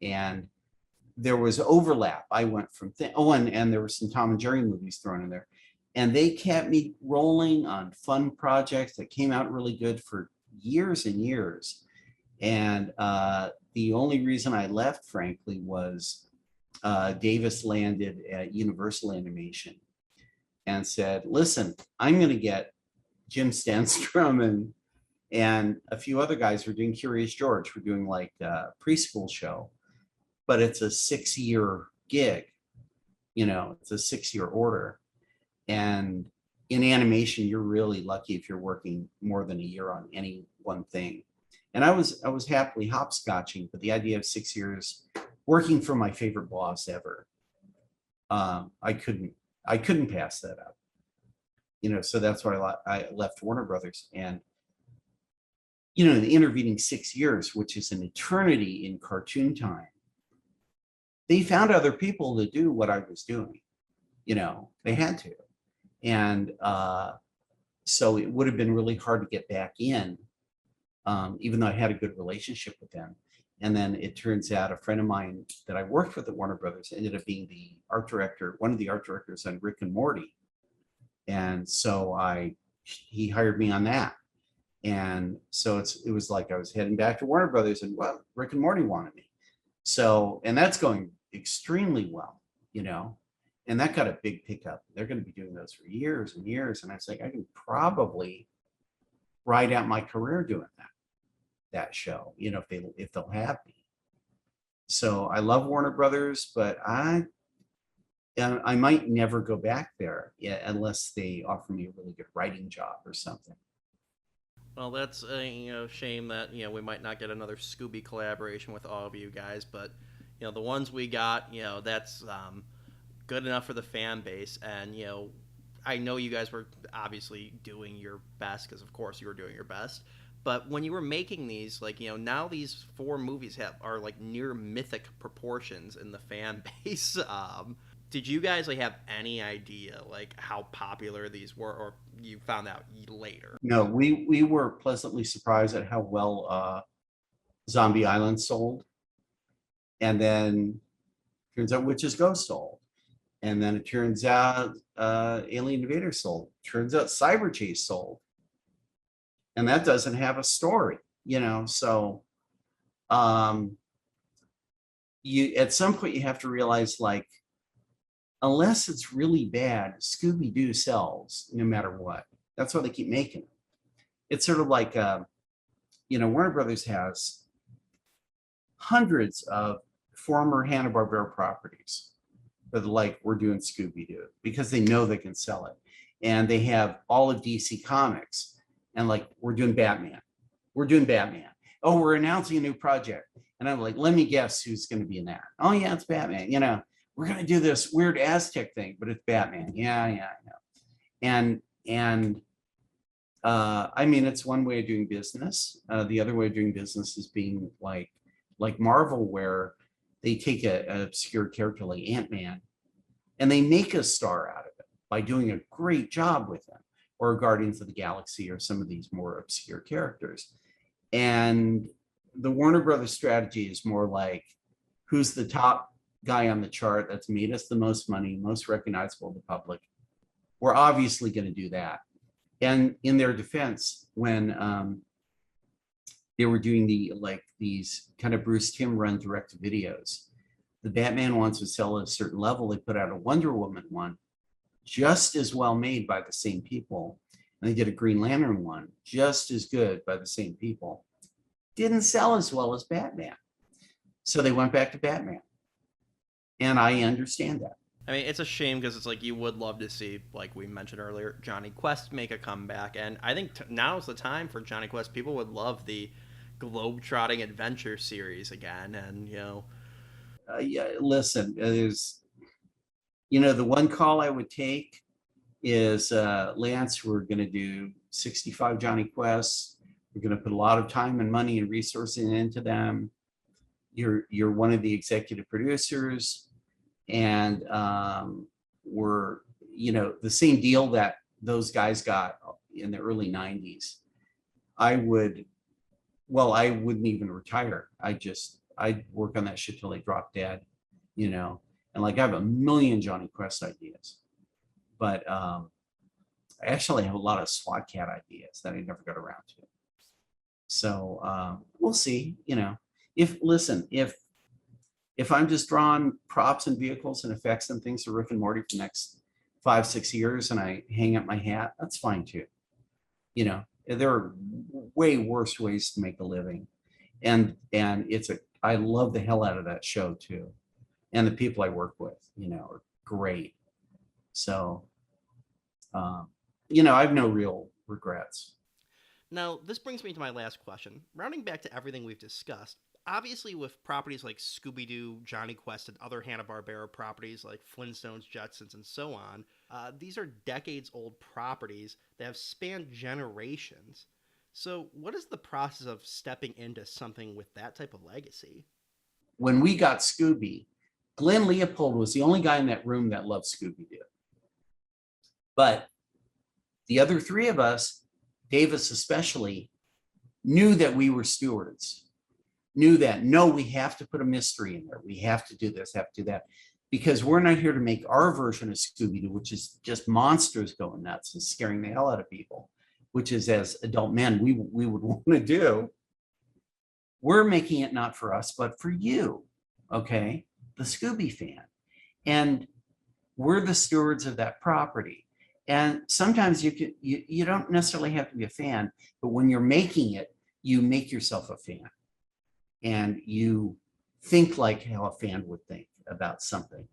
there was overlap. I went from, and there were some Tom and Jerry movies thrown in there. And they kept me rolling on fun projects that came out really good for years and years. And the only reason I left, frankly, was Davis landed at Universal Animation and said, listen, I'm going to get Jim Stenstrom and a few other guys who are doing Curious George. We're doing like a preschool show, but it's a 6-year gig. You know, it's a 6-year order. And in animation, you're really lucky if you're working more than a year on any one thing. And I was happily hopscotching, but the idea of 6 years working for my favorite boss ever, I couldn't pass that up. You know, so that's why I left Warner Brothers. And, you know, in the intervening 6 years, which is an eternity in cartoon time, they found other people to do what I was doing. You know, they had to. And so it would have been really hard to get back in, even though I had a good relationship with them. And then it turns out a friend of mine that I worked with at Warner Brothers ended up being the art director, one of the art directors on Rick and Morty. And so I he hired me on that. And so it was like I was heading back to Warner Brothers, and well, Rick and Morty wanted me. So, and that's going extremely well, you know, and that got a big pickup. They're going to be doing those for years and years. And I was like, I can probably ride out my career doing that show, you know, if they'll have me. So I love Warner Brothers, but I might never go back there unless they offer me a really good writing job or something. Well, that's a shame that we might not get another Scooby collaboration with all of you guys, but the ones we got, that's good enough for the fan base, and I know you guys were obviously doing your best because of course you were doing your best, but when you were making these, like now these 4 movies are like near mythic proportions in the fan base. Did you guys have any idea like how popular these were, or you found out later? No, we were pleasantly surprised at how well Zombie Island sold, and then turns out Witch's Ghost sold, and then it turns out Alien Invader sold. Turns out Cyber Chase sold, and that doesn't have a story, So, you at some point you have to realize like, unless it's really bad, Scooby-Doo sells no matter what. That's why they keep making it. It's sort of like, Warner Brothers has hundreds of former Hanna-Barbera properties that are like, we're doing Scooby-Doo because they know they can sell it. And they have all of DC Comics and like, we're doing Batman. We're doing Batman. Oh, we're announcing a new project. And I'm like, let me guess who's going to be in that. Oh yeah, it's Batman, We're going to do this weird Aztec thing, but it's Batman. Yeah, I know. And I mean, it's one way of doing business. The other way of doing business is being like Marvel, where they take an obscure character like Ant-Man and they make a star out of it by doing a great job with them, or Guardians of the Galaxy, or some of these more obscure characters. And the Warner Brothers strategy is more like, who's the top guy on the chart that's made us the most money, most recognizable to the public? We're obviously going to do that. And in their defense, when they were doing these kind of Bruce Timm run direct videos, the Batman ones would sell at a certain level. They put out a Wonder Woman one, just as well made by the same people. And they did a Green Lantern one, just as good by the same people. Didn't sell as well as Batman. So they went back to Batman. And I understand that. I mean, it's a shame because it's like you would love to see, like we mentioned earlier, Jonny Quest make a comeback. And I think now's the time for Jonny Quest. People would love the globe-trotting adventure series again. And, yeah, listen, there's, the one call I would take is, Lance, we're going to do 65 Jonny Quests. We're going to put a lot of time and money and resources into them. You're one of the executive producers, and we're the same deal that those guys got in the early 90s. I wouldn't even retire. I'd work on that shit till they drop dead, and like I have a million Jonny Quest ideas, but I actually have a lot of SWAT Kat ideas that I never got around to. So we'll see, if I'm just drawing props and vehicles and effects and things for Rick and Morty for the next 5-6 years and I hang up my hat, that's fine too. There are way worse ways to make a living. And I love the hell out of that show too. And the people I work with, are great. So, I have no real regrets. Now, this brings me to my last question. Rounding back to everything we've discussed, obviously with properties like Scooby-Doo, Jonny Quest, and other Hanna-Barbera properties like Flintstones, Jetsons, and so on, these are decades-old properties that have spanned generations. So what is the process of stepping into something with that type of legacy? When we got Scooby, Glenn Leopold was the only guy in that room that loved Scooby-Doo. But the other 3 of us, Davis especially, knew that we were stewards, knew that, no, we have to put a mystery in there. We have to do this, have to do that, because we're not here to make our version of Scooby-Doo, which is just monsters going nuts and scaring the hell out of people. which is as adult men, we would want to do. We're making it not for us, but for you, okay? The Scooby fan. And we're the stewards of that property. And sometimes you don't necessarily have to be a fan, but when you're making it, you make yourself a fan. And you think like how a fan would think about something.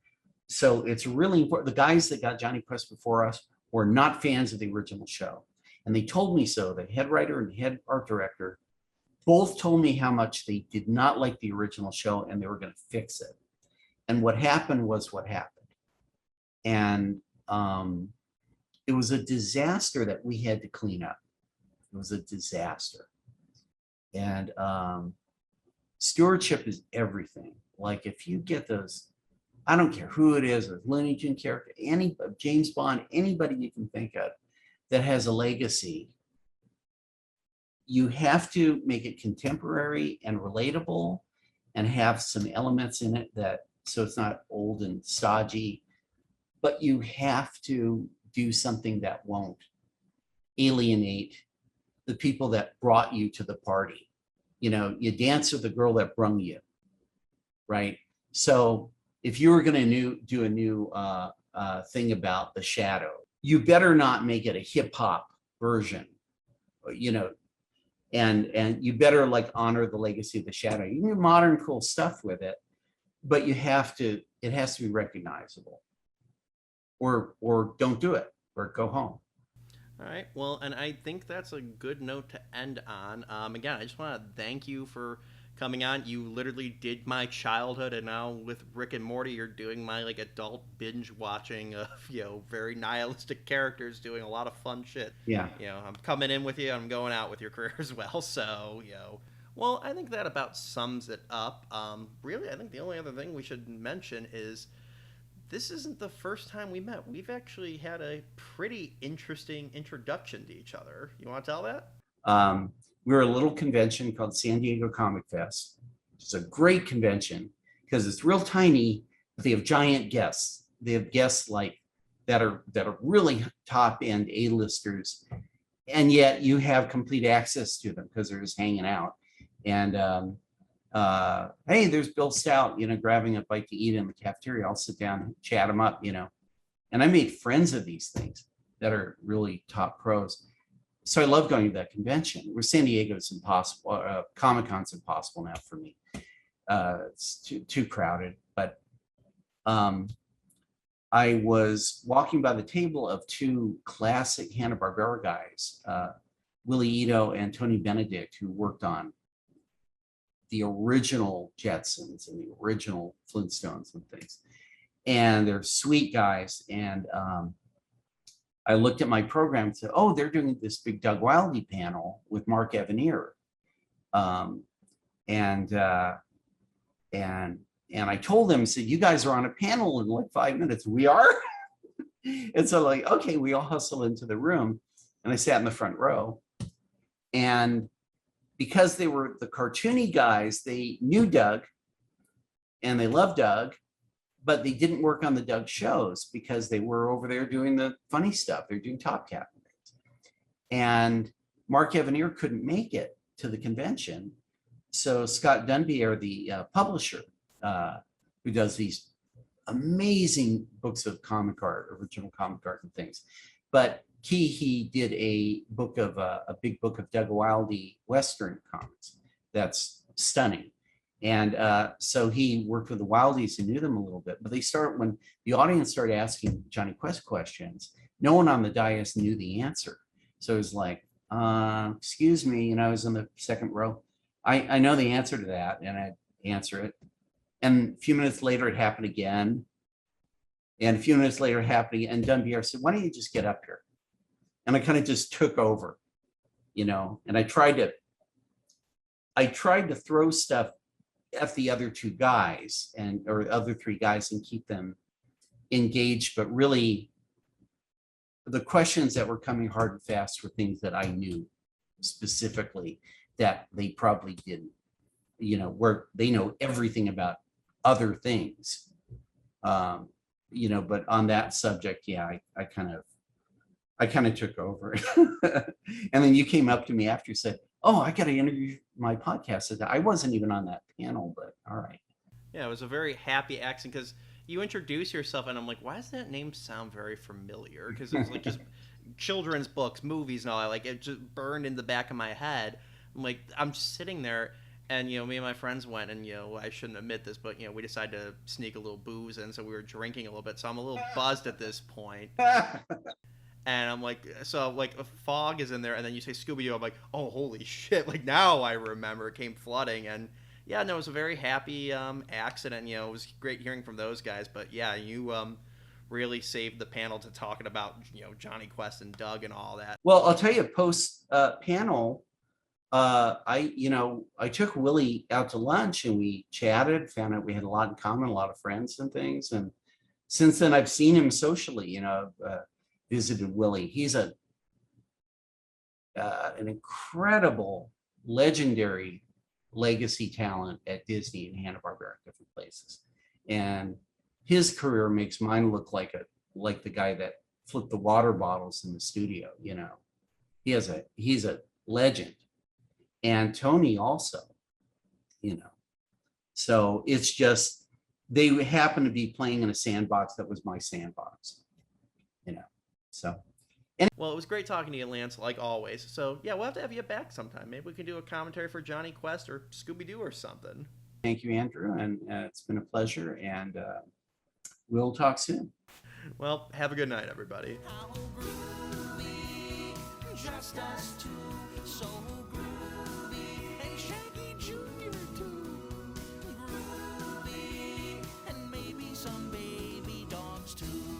So it's really important. The guys that got Jonny Quest before us were not fans of the original show. And they told me so. The head writer and head art director both told me how much they did not like the original show and they were going to fix it. And what happened was what happened. And it was a disaster that we had to clean up. It was a disaster. And stewardship is everything. Like if you get those, I don't care who it is, a Looney Tune character, any James Bond, anybody you can think of that has a legacy, you have to make it contemporary and relatable and have some elements in it that, so it's not old and stodgy, but you have to do something that won't alienate the people that brought you to the party. You know, you dance with the girl that brung you, right? So if you were going to do a new thing about the Shadow, you better not make it a hip hop version, you know, and you better like honor the legacy of the Shadow. You can do modern cool stuff with it, but you have to, it has to be recognizable, or don't do it, or go home. All right. Well, and I think that's a good note to end on. Again, I just want to thank you for coming on. You literally did my childhood, and now with Rick and Morty, you're doing my like adult binge watching of, you know, very nihilistic characters doing a lot of fun shit. Yeah. You know, I'm coming in with you. I'm going out with your career as well. So, you know, well, I think that about sums it up. Really, I think the only other thing we should mention is this isn't the first time we met. We've actually had a pretty interesting introduction to each other. You want to tell that? We were a little convention called San Diego Comic Fest. It's a great convention because it's real tiny, but they have giant guests. They have guests like that are really top end A-listers, and yet you have complete access to them because they're just hanging out. And hey, there's Bill Stout, you know, grabbing a bite to eat in the cafeteria. I'll sit down and chat him up, you know. And I made friends of these things that are really top pros. So I love going to that convention. Where San Diego is impossible. Comic-Con's impossible now for me. It's too crowded. But I was walking by the table of two classic Hanna-Barbera guys, Willie Ito and Tony Benedict, who worked on the original Jetsons and the original Flintstones and things. And they're sweet guys. And I looked at my program and said, oh, they're doing this big Doug Wildey panel with Mark Evanier. And I told them, said, you guys are on a panel in like 5 minutes. We are? And so like, okay, we all hustle into the room. And I sat in the front row. And because they were the cartoony guys, they knew Doug and they loved Doug, but they didn't work on the Doug shows because they were over there doing the funny stuff. They're doing Top Cat. And Mark Evanier couldn't make it to the convention. So Scott Dunbier, the publisher, who does these amazing books of comic art, original comic art and things, but he did a big book of Doug Wildey Western comics that's stunning. And so he worked with the Wildeys and knew them a little bit, but when the audience started asking Jonny Quest questions, no one on the dais knew the answer. So it was like, excuse me, you know, I was in the second row. I know the answer to that, and I'd answer it. And a few minutes later, it happened again. And a few minutes later, it happened again. And Dunbier said, why don't you just get up here? And I kind of just took over, you know, and I tried to throw stuff at the other two guys or other three guys and keep them engaged. But really, the questions that were coming hard and fast were things that I knew specifically that they probably didn't, you know, where they know everything about other things, you know, but on that subject, yeah, I kind of took over. And then you came up to me after, you said, oh, I got to interview my podcast. I wasn't even on that panel, but all right. Yeah, it was a very happy accident because you introduce yourself, and I'm like, why does that name sound very familiar? Because it was like just children's books, movies, and all that. Like, it just burned in the back of my head. I'm like, I'm just sitting there, and, you know, me and my friends went, and, you know, I shouldn't admit this, but, you know, we decided to sneak a little booze in, so we were drinking a little bit. So I'm a little buzzed at this point. And I'm like, so, like, a fog is in there, and then you say Scooby-Doo. I'm like, oh, holy shit. Like, now I remember. It came flooding, and yeah, no, it was a very happy accident. You know, it was great hearing from those guys. But yeah, you really saved the panel to talking about, you know, Jonny Quest and Doug and all that. Well, I'll tell you, post panel, I took Willie out to lunch and we chatted, found out we had a lot in common, a lot of friends and things. And since then, I've seen him socially. You know, visited Willie. He's an incredible, legendary legacy talent at Disney and Hanna-Barbera, different places, and his career makes mine look like the guy that flipped the water bottles in the studio. You know, he's a legend, and Tony also. You know, so it's just they happen to be playing in a sandbox that was my sandbox. You know, so. Well, it was great talking to you, Lance, like always. So, yeah, we'll have to have you back sometime. Maybe we can do a commentary for Jonny Quest or Scooby-Doo or something. Thank you, Andrew, and it's been a pleasure, and we'll talk soon. Well, have a good night, everybody. Just us two, so groovy, and Shaggy Jr. too. Groovy, and maybe some baby dogs too.